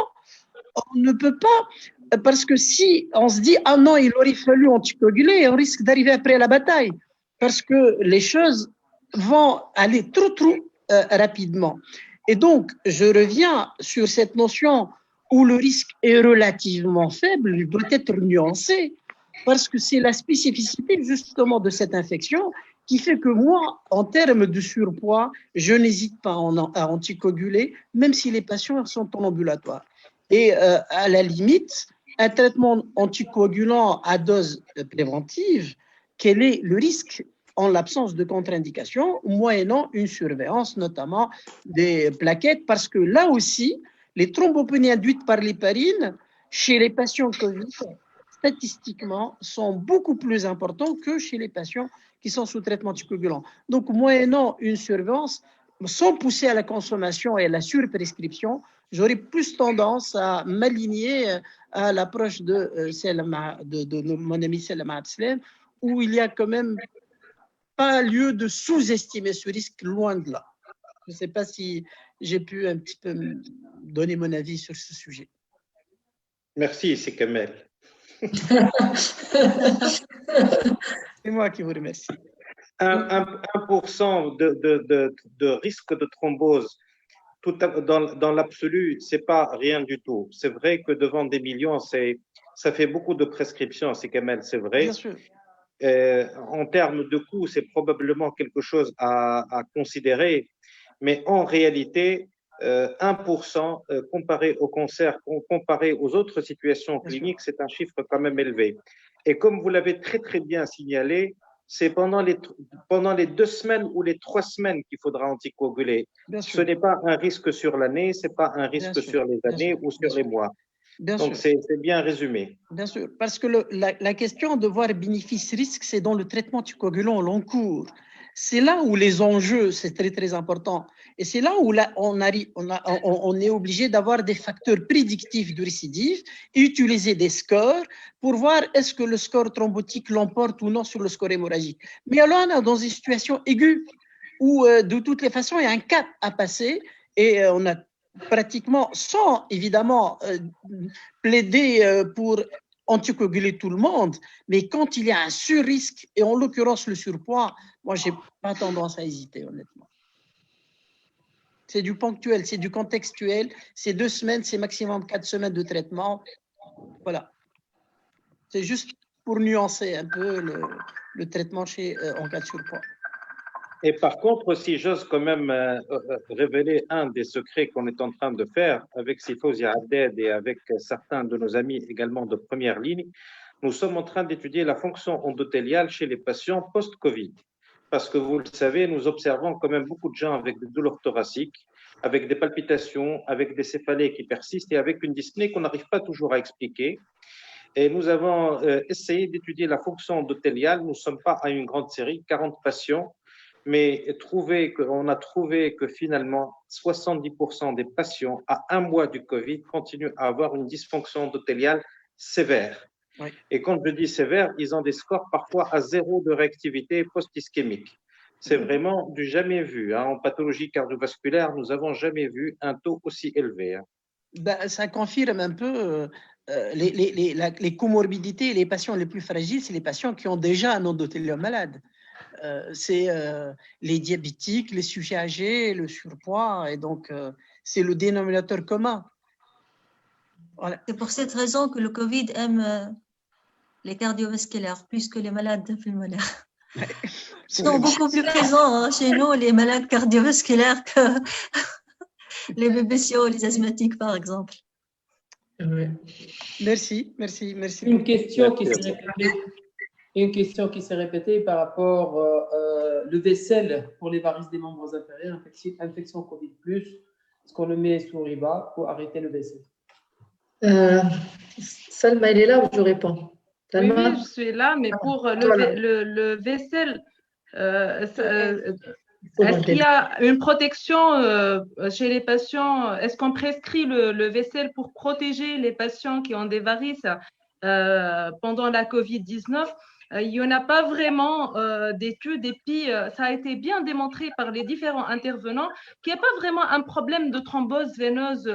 on ne peut pas, parce que si on se dit « Ah non, il aurait fallu anticoaguler », on risque d'arriver après la bataille, parce que les choses vont aller trop rapidement. Et donc, je reviens sur cette notion où le risque est relativement faible, il doit être nuancé, parce que c'est la spécificité justement de cette infection qui fait que moi, en termes de surpoids, je n'hésite pas à anticoaguler, même si les patients sont en ambulatoire. Et à la limite, un traitement anticoagulant à dose préventive, quel est le risque en l'absence de contre-indication, moyennant une surveillance, notamment des plaquettes, parce que là aussi, les thrombopénies induites par l'héparine, chez les patients Covid, statistiquement, sont beaucoup plus importants que chez les patients qui sont sous traitement anticoagulant. Donc, moyennant une surveillance, sans pousser à la consommation et à la surprescription, j'aurais plus tendance à m'aligner à l'approche de mon ami Selma Abdeslam, où il y a quand même pas lieu de sous-estimer ce risque, loin de là. Je ne sais pas si j'ai pu un petit peu donner mon avis sur ce sujet. Merci, c'est Kamel. C'est moi qui vous remercie. 1% de risque de thrombose dans l'absolu, ce n'est pas rien du tout. C'est vrai que devant des millions, ça fait beaucoup de prescriptions, c'est Kamel, c'est vrai. Bien sûr. En termes de coût, c'est probablement quelque chose à considérer, mais en réalité, 1% comparé au cancer, comparé aux autres situations cliniques, c'est un chiffre quand même élevé. Et comme vous l'avez très très bien signalé, c'est pendant les 2 semaines ou les 3 semaines qu'il faudra anticoaguler. Ce n'est pas un risque sur l'année, ce n'est pas un risque sur les années ou sur les mois. Donc, c'est bien résumé. Bien sûr, parce que la question de voir bénéfice-risque, c'est dans le traitement anticoagulant au long cours. C'est là où les enjeux, c'est très, très important. Et c'est là où on est obligé d'avoir des facteurs prédictifs de récidive et utiliser des scores pour voir est-ce que le score thrombotique l'emporte ou non sur le score hémorragique. Mais alors, on est dans une situation aiguë où, de toutes les façons, il y a un cap à passer et on a pratiquement, sans évidemment plaider pour anticoaguler tout le monde, mais quand il y a un surrisque, et en l'occurrence le surpoids, moi, je n'ai pas tendance à hésiter, honnêtement. C'est du ponctuel, c'est du contextuel, c'est 2 semaines, c'est maximum 4 semaines de traitement. Voilà. C'est juste pour nuancer un peu le traitement en cas de surpoids. Et par contre, si j'ose quand même révéler un des secrets qu'on est en train de faire avec Sifozia Haddad et avec certains de nos amis également de première ligne, nous sommes en train d'étudier la fonction endothéliale chez les patients post-Covid. Parce que vous le savez, nous observons quand même beaucoup de gens avec des douleurs thoraciques, avec des palpitations, avec des céphalées qui persistent et avec une dyspnée qu'on n'arrive pas toujours à expliquer. Et nous avons essayé d'étudier la fonction endothéliale. Nous ne sommes pas à une grande série, 40 patients, mais on a trouvé que finalement 70% des patients à 1 mois du Covid continuent à avoir une dysfonction endothéliale sévère. Oui. Et quand je dis sévère, ils ont des scores parfois à 0 de réactivité post-ischémique. C'est vraiment du jamais vu. En pathologie cardiovasculaire, nous n'avons jamais vu un taux aussi élevé. Ça confirme un peu les comorbidités. Les patients les plus fragiles, c'est les patients qui ont déjà un endothélium malade. C'est les diabétiques, les sujets âgés, le surpoids, et donc c'est le dénominateur commun. Voilà. C'est pour cette raison que le Covid aime les cardiovasculaires plus que les malades pulmonaires. Ils sont beaucoup plus présents chez nous, les malades cardiovasculaires, que les BPCO, les asthmatiques, par exemple. Ouais. Merci. Une question qui s'est répétée par rapport le vaisselle pour les varices des membres inférieurs, infection Covid+, est-ce qu'on le met sous RIBA pour arrêter le vaisselle? Salma, elle est là ou je réponds? Oui, je suis là, mais pour le vaisselle, est-ce qu'il y a une protection chez les patients? Est-ce qu'on prescrit le vaisselle pour protéger les patients qui ont des varices pendant la COVID-19? Il n'y en a pas vraiment d'études, et puis ça a été bien démontré par les différents intervenants qu'il n'y a pas vraiment un problème de thrombose veineuse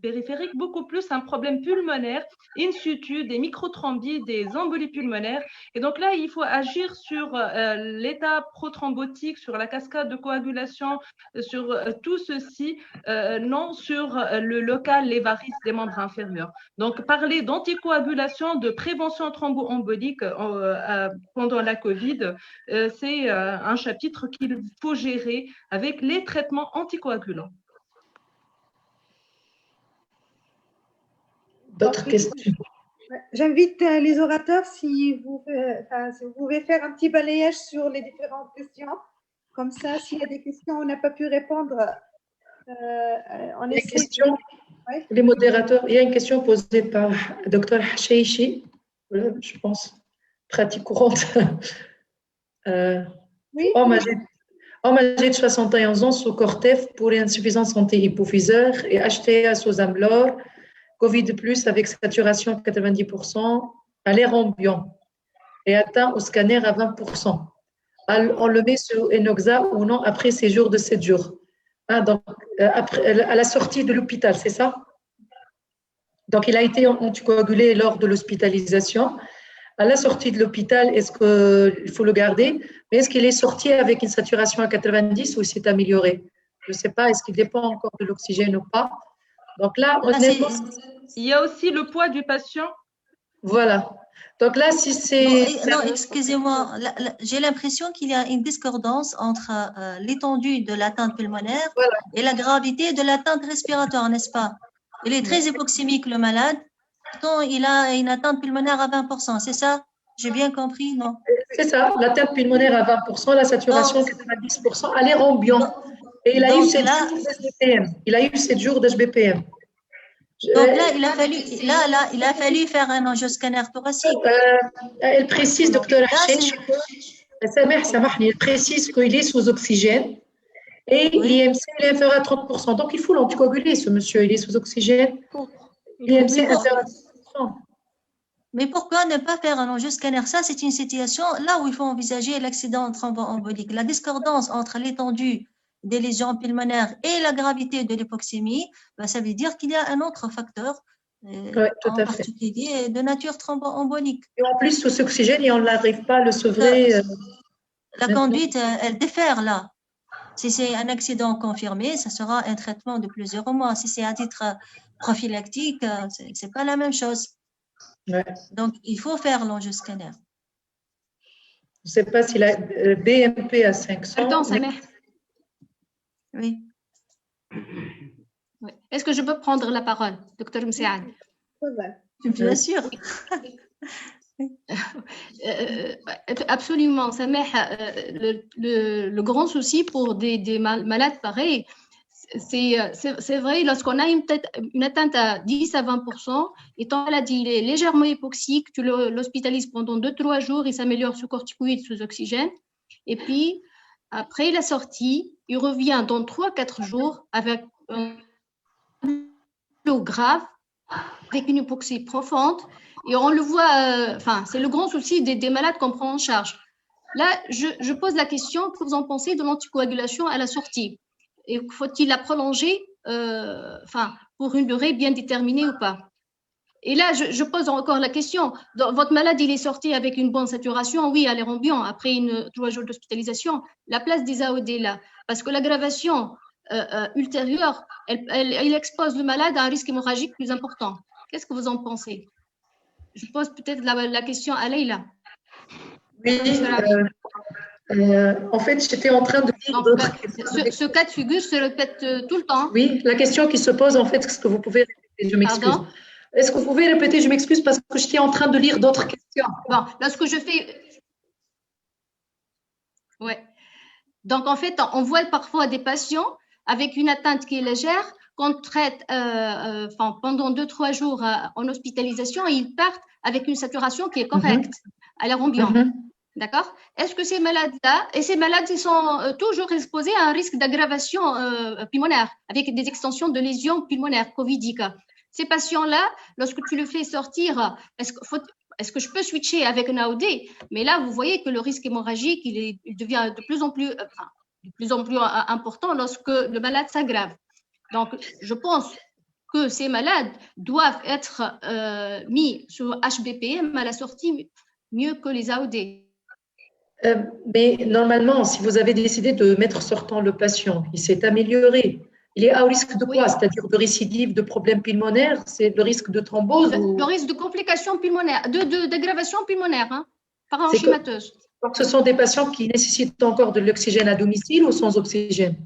périphérique, beaucoup plus un problème pulmonaire, in situ, des microthrombie, des embolies pulmonaires. Et donc là, il faut agir sur l'état prothrombotique, sur la cascade de coagulation, sur tout ceci, non sur le local, les varices des membres inférieurs. Donc, parler d'anticoagulation, de prévention thromboembolique pendant la Covid, c'est un chapitre qu'il faut gérer avec les traitements anticoagulants. D'autres questions? J'invite les orateurs si vous pouvez faire un petit balayage sur les différentes questions. Comme ça, s'il y a des questions on n'a pas pu répondre, on essaie. Questions, ouais. Les modérateurs, il y a une question posée par le Dr Hacheichi, je pense, pratique courante. Oui. Homme âgé de 71 ans sous Cortef pour insuffisance anti-hypophysaire et HTA sous Amlor, Covid plus avec saturation 90%, à l'air ambiant et atteint au scanner à 20%. On le met sous Enoxa ou non après séjour de 7 jours. Donc, après, à la sortie de l'hôpital, c'est ça? Donc, il a été anticoagulé lors de l'hospitalisation. À la sortie de l'hôpital, est-ce qu'il faut le garder? Mais est-ce qu'il est sorti avec une saturation à 90 ou s'est amélioré? Je ne sais pas, est-ce qu'il dépend encore de l'oxygène ou pas? Donc là, honnêtement, il y a aussi le poids du patient. Voilà. Donc là, si c'est… Non, excusez-moi, j'ai l'impression qu'il y a une discordance entre l'étendue de l'atteinte pulmonaire et la gravité de l'atteinte respiratoire, n'est-ce pas? Il est très hypoxémique, le malade. Pourtant, il a une atteinte pulmonaire à 20%, c'est ça? J'ai bien compris, non? C'est ça, l'atteinte pulmonaire à 20%, la saturation 90%, à l'air ambiant. Et il a eu 7 jours d'HBPM. Il a eu 7 jours d'HBPM. Donc là, il a fallu faire un angioscanner thoracique. Elle précise, docteur Hachech, elle précise qu'il est sous oxygène et l'IMC est inférieur à 30%. Donc, il faut l'anticoaguler, ce monsieur. Il est sous oxygène. L'IMC est inférieur à 30%. Mais pourquoi ne pas faire un angioscanner? Ça, c'est une situation là où il faut envisager l'accident thromboembolique. La discordance entre l'étendue des lésions pulmonaires et la gravité de l'hypoxémie, ça veut dire qu'il y a un autre facteur, en particulier de nature thromboembolique. Et en plus, sous oxygène, et on n'arrive pas à le sevrer. La conduite, elle diffère là. Si c'est un accident confirmé, ça sera un traitement de plusieurs mois. Si c'est à titre prophylactique, ce n'est pas la même chose. Ouais. Donc, il faut faire l'angioscanner. Je ne sais pas si la BMP à 500… Attends, ça met. Oui. Est-ce que je peux prendre la parole, docteur Msead? Bien sûr. Absolument, Sameh. Le grand souci pour des malades pareils, c'est vrai, lorsqu'on a une atteinte à 10 à 20%, et ton maladie est légèrement hypoxique, tu l'hospitalises pendant 2-3 jours, il s'améliore sous corticoïdes, sous oxygène, et puis après la sortie, il revient dans 3-4 jours avec un flot grave, avec une hypoxie profonde, et on le voit, c'est le grand souci des malades qu'on prend en charge. Là, je pose la question, que vous en pensez de l'anticoagulation à la sortie? Et faut-il la prolonger pour une durée bien déterminée ou pas? Et là, je pose encore la question. Votre malade, il est sorti avec une bonne saturation, oui, à l'air ambiant, après 3 jours d'hospitalisation. La place des AOD là, parce que l'aggravation ultérieure, elle expose le malade à un risque hémorragique plus important. Qu'est-ce que vous en pensez? Je pose peut-être la question à Leïla. Oui, en fait, j'étais en train de dire d'autres questions. Ce cas de figure se répète tout le temps. Oui, la question qui se pose, en fait, est-ce que vous pouvez répéter? Je m'excuse. Est-ce que vous pouvez répéter? Je m'excuse parce que j'étais en train de lire d'autres questions. Bon, lorsque je fais... Ouais. Donc, en fait, on voit parfois des patients avec une atteinte qui est légère, qu'on traite pendant 2-3 jours en hospitalisation et ils partent avec une saturation qui est correcte à l'air ambiant. D'accord? Est-ce que ces malades-là, et ces malades, ils sont toujours exposés à un risque d'aggravation pulmonaire avec des extensions de lésions pulmonaires covidiques? Ces patients-là, lorsque tu le fais sortir, est-ce que je peux switcher avec un AOD? Mais là, vous voyez que le risque hémorragique, il devient de plus en plus important lorsque le malade s'aggrave. Donc, je pense que ces malades doivent être mis sur HBPM à la sortie mieux que les AOD. Mais normalement, si vous avez décidé de mettre sortant le patient, il s'est amélioré. Il est à risque de quoi? C'est-à-dire de récidive, de problèmes pulmonaires? C'est le risque de thrombose? Le risque de complications pulmonaires, d'aggravation pulmonaire, par enchymateuse. Donc, ce sont des patients qui nécessitent encore de l'oxygène à domicile ou sans oxygène?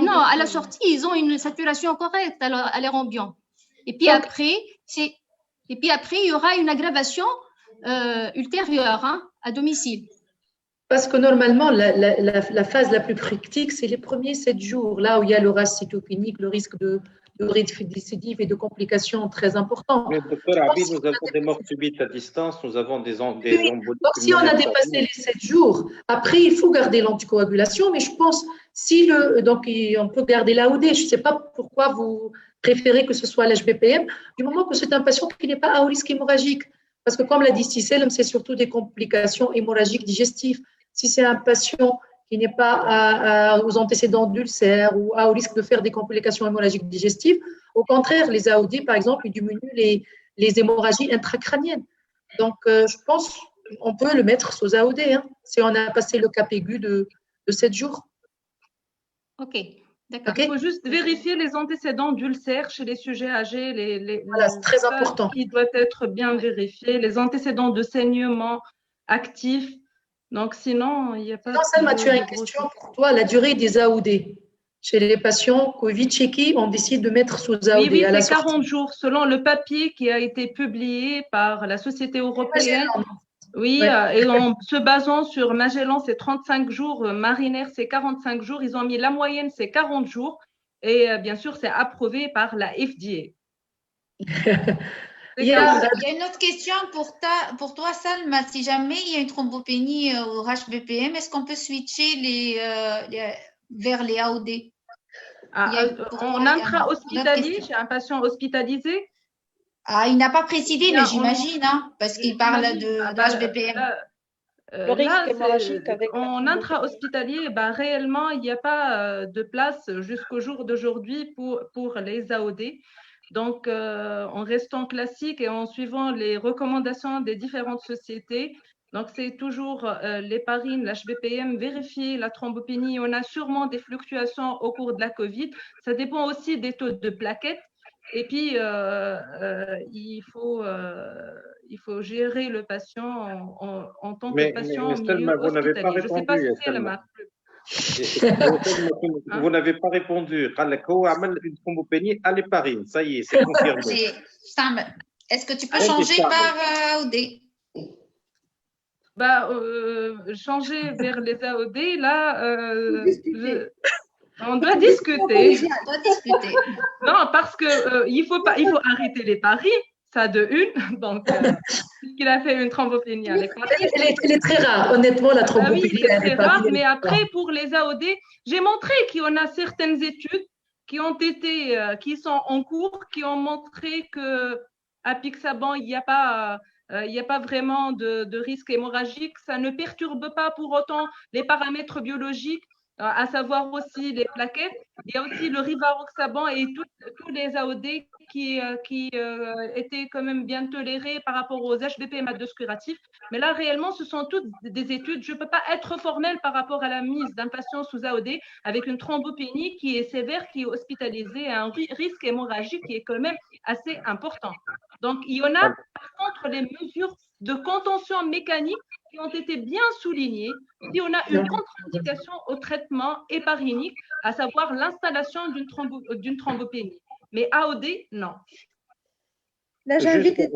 Non, à la sortie, ils ont une saturation correcte à l'air ambiant. Et puis après, il y aura une aggravation ultérieure à domicile. Parce que normalement, la phase la plus critique, c'est les premiers 7 jours, là où il y a le RAS cytopénique, le risque de récidive et de complications très importantes. Mais docteur Abid, nous avons des morts subites à distance, nous avons des embolies. Donc, si on a dépassé les 7 jours, après, il faut garder l'anticoagulation, mais je pense, donc on peut garder l'AOD. Je ne sais pas pourquoi vous préférez que ce soit l'HBPM, du moment que c'est un patient qui n'est pas à haut risque hémorragique. Parce que comme l'a dit Cicel, c'est surtout des complications hémorragiques digestives. Si c'est un patient qui n'est pas aux antécédents d'ulcères ou à haut risque de faire des complications hémorragiques digestives, au contraire, les AOD, par exemple, ils diminuent les hémorragies intracrâniennes. Donc, je pense qu'on peut le mettre sous AOD, si on a passé le cap aigu de 7 jours. OK, d'accord. Il faut juste vérifier les antécédents d'ulcères chez les sujets âgés. Voilà, c'est très important. Qui doit être bien vérifié. Les antécédents de saignement actifs. Donc, sinon, il n'y a pas… Non, Salma, tu as une question pour toi. La durée des AOD chez les patients Covid chez qui on décide de mettre sous AOD? Oui, c'est 40 jours selon le papier qui a été publié par la Société européenne. Oui, et en se basant sur Magellan, c'est 35 jours, Marinair, c'est 45 jours. Ils ont mis la moyenne, c'est 40 jours. Et bien sûr, c'est approuvé par la FDA. Il y a une autre question pour toi, Salma. Si jamais il y a une thrombopénie au HBPM, est-ce qu'on peut switcher vers les AOD? En intra-hospitalier, j'ai un patient hospitalisé. Il n'a pas précisé, mais j'imagine, parce qu'il parle de HBPM. En intra-hospitalier, réellement, il n'y a pas de place jusqu'au jour d'aujourd'hui pour les AOD. Donc, en restant classique et en suivant les recommandations des différentes sociétés, donc c'est toujours l'héparine, l'HBPM, vérifier la thrombopénie. On a sûrement des fluctuations au cours de la COVID. Ça dépend aussi des taux de plaquettes. Et puis, il faut gérer le patient en tant que patient en milieu hospitalier. Je ne sais pas si c'est la marque. Vous n'avez pas répondu. Une thrombopénie à l'héparine. Ça y est, c'est confirmé. Est-ce que tu peux changer par AOD? Changer vers les AOD, là, on doit discuter. Non, parce qu'il faut arrêter l'héparine. Ça de une, donc puisqu'il a fait une thrombopénie à l'héparine. Elle est très rare, honnêtement, la thrombopénie. Oui, c'est très rare, mais après, pour les AOD, j'ai montré qu'il y en a certaines études qui sont en cours, qui ont montré qu'apixaban, il n'y a pas vraiment de risque hémorragique. Ça ne perturbe pas pour autant les paramètres biologiques. à savoir aussi les plaquettes. Il y a aussi le rivaroxaban et tous les AOD qui étaient quand même bien tolérés par rapport aux HBP et MAD curatifs. Mais là, réellement, ce sont toutes des études. Je ne peux pas être formelle par rapport à la mise d'un patient sous AOD avec une thrombopénie qui est sévère, qui est hospitalisée, et un risque hémorragique qui est quand même assez important. Donc, il y en a, par contre, les mesures de contention mécanique qui ont été bien soulignées. Si on a une contre-indication au traitement héparinique, à savoir l'installation d'une thrombopénie. Mais AOD, non. Là, j'invite les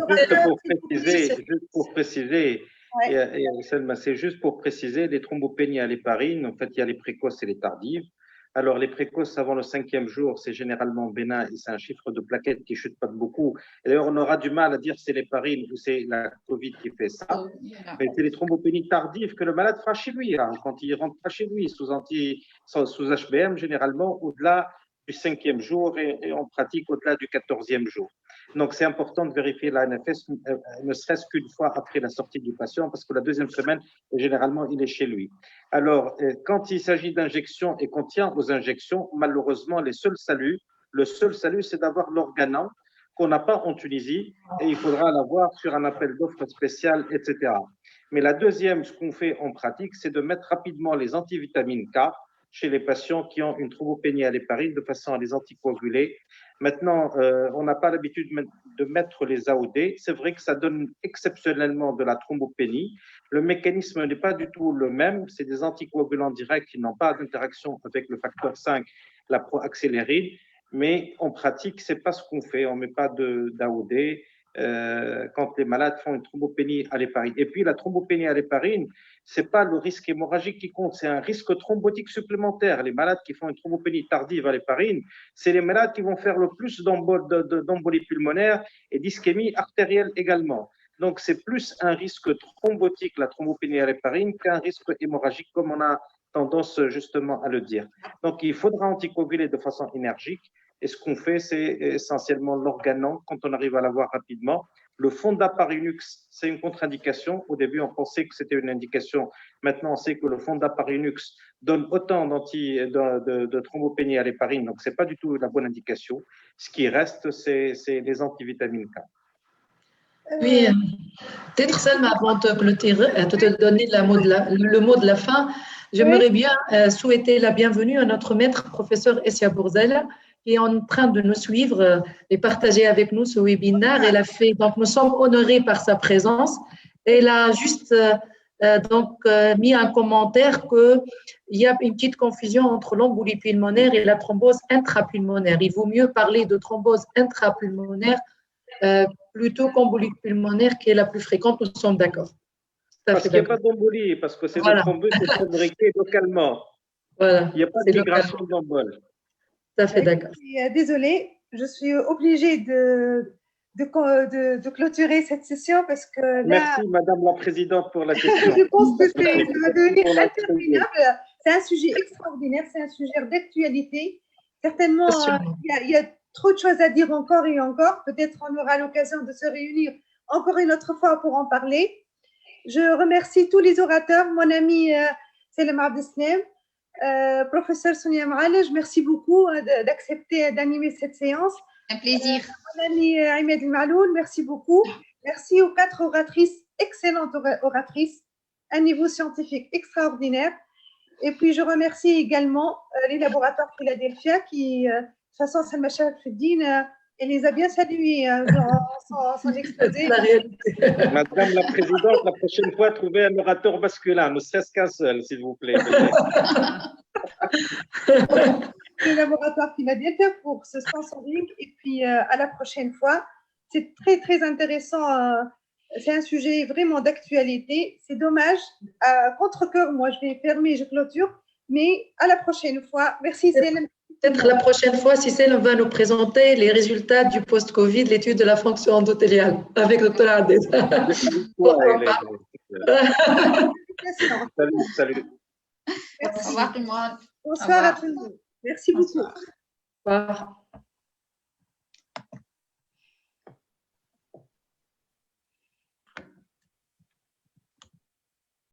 juste pour préciser, ouais. C'est juste pour préciser, les thrombopénies à l'héparine, en fait, il y a les précoces et les tardives. Alors, les précoces avant le 5e jour, c'est généralement bénin et c'est un chiffre de plaquettes qui ne chute pas de beaucoup. Et d'ailleurs, on aura du mal à dire c'est l'héparine ou c'est la Covid qui fait ça. Mais c'est les thrombopénies tardives que le malade fera chez lui, hein, quand il rentre pas chez lui, sous HBM, généralement au-delà du 5e jour et on pratique au-delà du 14e jour. Donc, c'est important de vérifier la NFS, ne serait-ce qu'une fois après la sortie du patient, parce que la 2e semaine, généralement, il est chez lui. Alors, quand il s'agit d'injections et qu'on tient aux injections, malheureusement, le seul salut, c'est d'avoir l'organon qu'on n'a pas en Tunisie et il faudra l'avoir sur un appel d'offres spécial, etc. Mais la deuxième, ce qu'on fait en pratique, c'est de mettre rapidement les antivitamines K chez les patients qui ont une thrombopénie à l'héparine de façon à les anticoaguler. Maintenant, on n'a pas l'habitude de mettre les AOD. C'est vrai que ça donne exceptionnellement de la thrombopénie. Le mécanisme n'est pas du tout le même. C'est des anticoagulants directs qui n'ont pas d'interaction avec le facteur 5, la proaccélérine. Mais en pratique, ce n'est pas ce qu'on fait. On ne met pas d'AOD quand les malades font une thrombopénie à l'héparine. Et puis, la thrombopénie à l'héparine, ce n'est pas le risque hémorragique qui compte, c'est un risque thrombotique supplémentaire. Les malades qui font une thrombopénie tardive à l'héparine, c'est les malades qui vont faire le plus d'embolie pulmonaire et d'ischémie artérielle également. Donc, c'est plus un risque thrombotique, la thrombopénie à l'héparine, qu'un risque hémorragique, comme on a tendance justement à le dire. Donc, il faudra anticoaguler de façon énergique. Et ce qu'on fait, c'est essentiellement l'organon, quand on arrive à l'avoir rapidement. Le Fondaparinux, c'est une contre-indication. Au début, on pensait que c'était une indication. Maintenant, on sait que le Fondaparinux donne autant de thrombopénie à l'héparine, donc ce n'est pas du tout la bonne indication. Ce qui reste, c'est les antivitamines K. Oui, peut-être Salma, avant de te donner le mot de la fin, j'aimerais bien souhaiter la bienvenue à notre maître professeur Essia Bourzela, qui est en train de nous suivre et partager avec nous ce webinaire. Donc nous sommes honorés par sa présence. Elle a juste mis un commentaire qu'il y a une petite confusion entre l'embolie pulmonaire et la thrombose intrapulmonaire. Il vaut mieux parler de thrombose intrapulmonaire plutôt qu'embolie pulmonaire qui est la plus fréquente, nous sommes d'accord. Parce qu'il n'y a pas d'embolie, parce que c'est une thrombose qui est fabriquée localement. Voilà. Il n'y a pas de migration d'embole. Tout à fait d'accord. Désolée, je suis obligée de clôturer cette session parce que là… Merci, Madame la Présidente, pour la question. Je pense que ça va devenir interminable. C'est un sujet extraordinaire, c'est un sujet d'actualité. Certainement, il y a trop de choses à dire encore et encore. Peut-être on aura l'occasion de se réunir encore une autre fois pour en parler. Je remercie tous les orateurs, mon ami Selem Abdeslam, professeur Sonia Maalej, merci beaucoup d'accepter d'animer cette séance. Un plaisir. Mon ami Ahmed Maloul, merci beaucoup. Merci aux 4 oratrices, excellentes oratrices, un niveau scientifique extraordinaire. Et puis, je remercie également les laboratoires Philadelphia qui, de toute façon, Salma Sharafuddin, elle les a bien salués sans exposer. Madame la Présidente, la prochaine fois, trouvez un orateur masculin, ne serait-ce qu'un seul, s'il vous plaît. Le laboratoire Philadelphia pour ce sponsoring. Et puis, à la prochaine fois. C'est très, très intéressant. C'est un sujet vraiment d'actualité. C'est dommage. À contre-cœur, moi, je vais fermer, je clôture. Mais à la prochaine fois. Merci, Selem. Peut-être la prochaine fois, si Selem va nous présenter les résultats du post-Covid, l'étude de la fonction endothéliale, avec le Dr Adès. Salut. Au revoir tout le monde. Bonsoir à tout le monde. Merci beaucoup. Au revoir.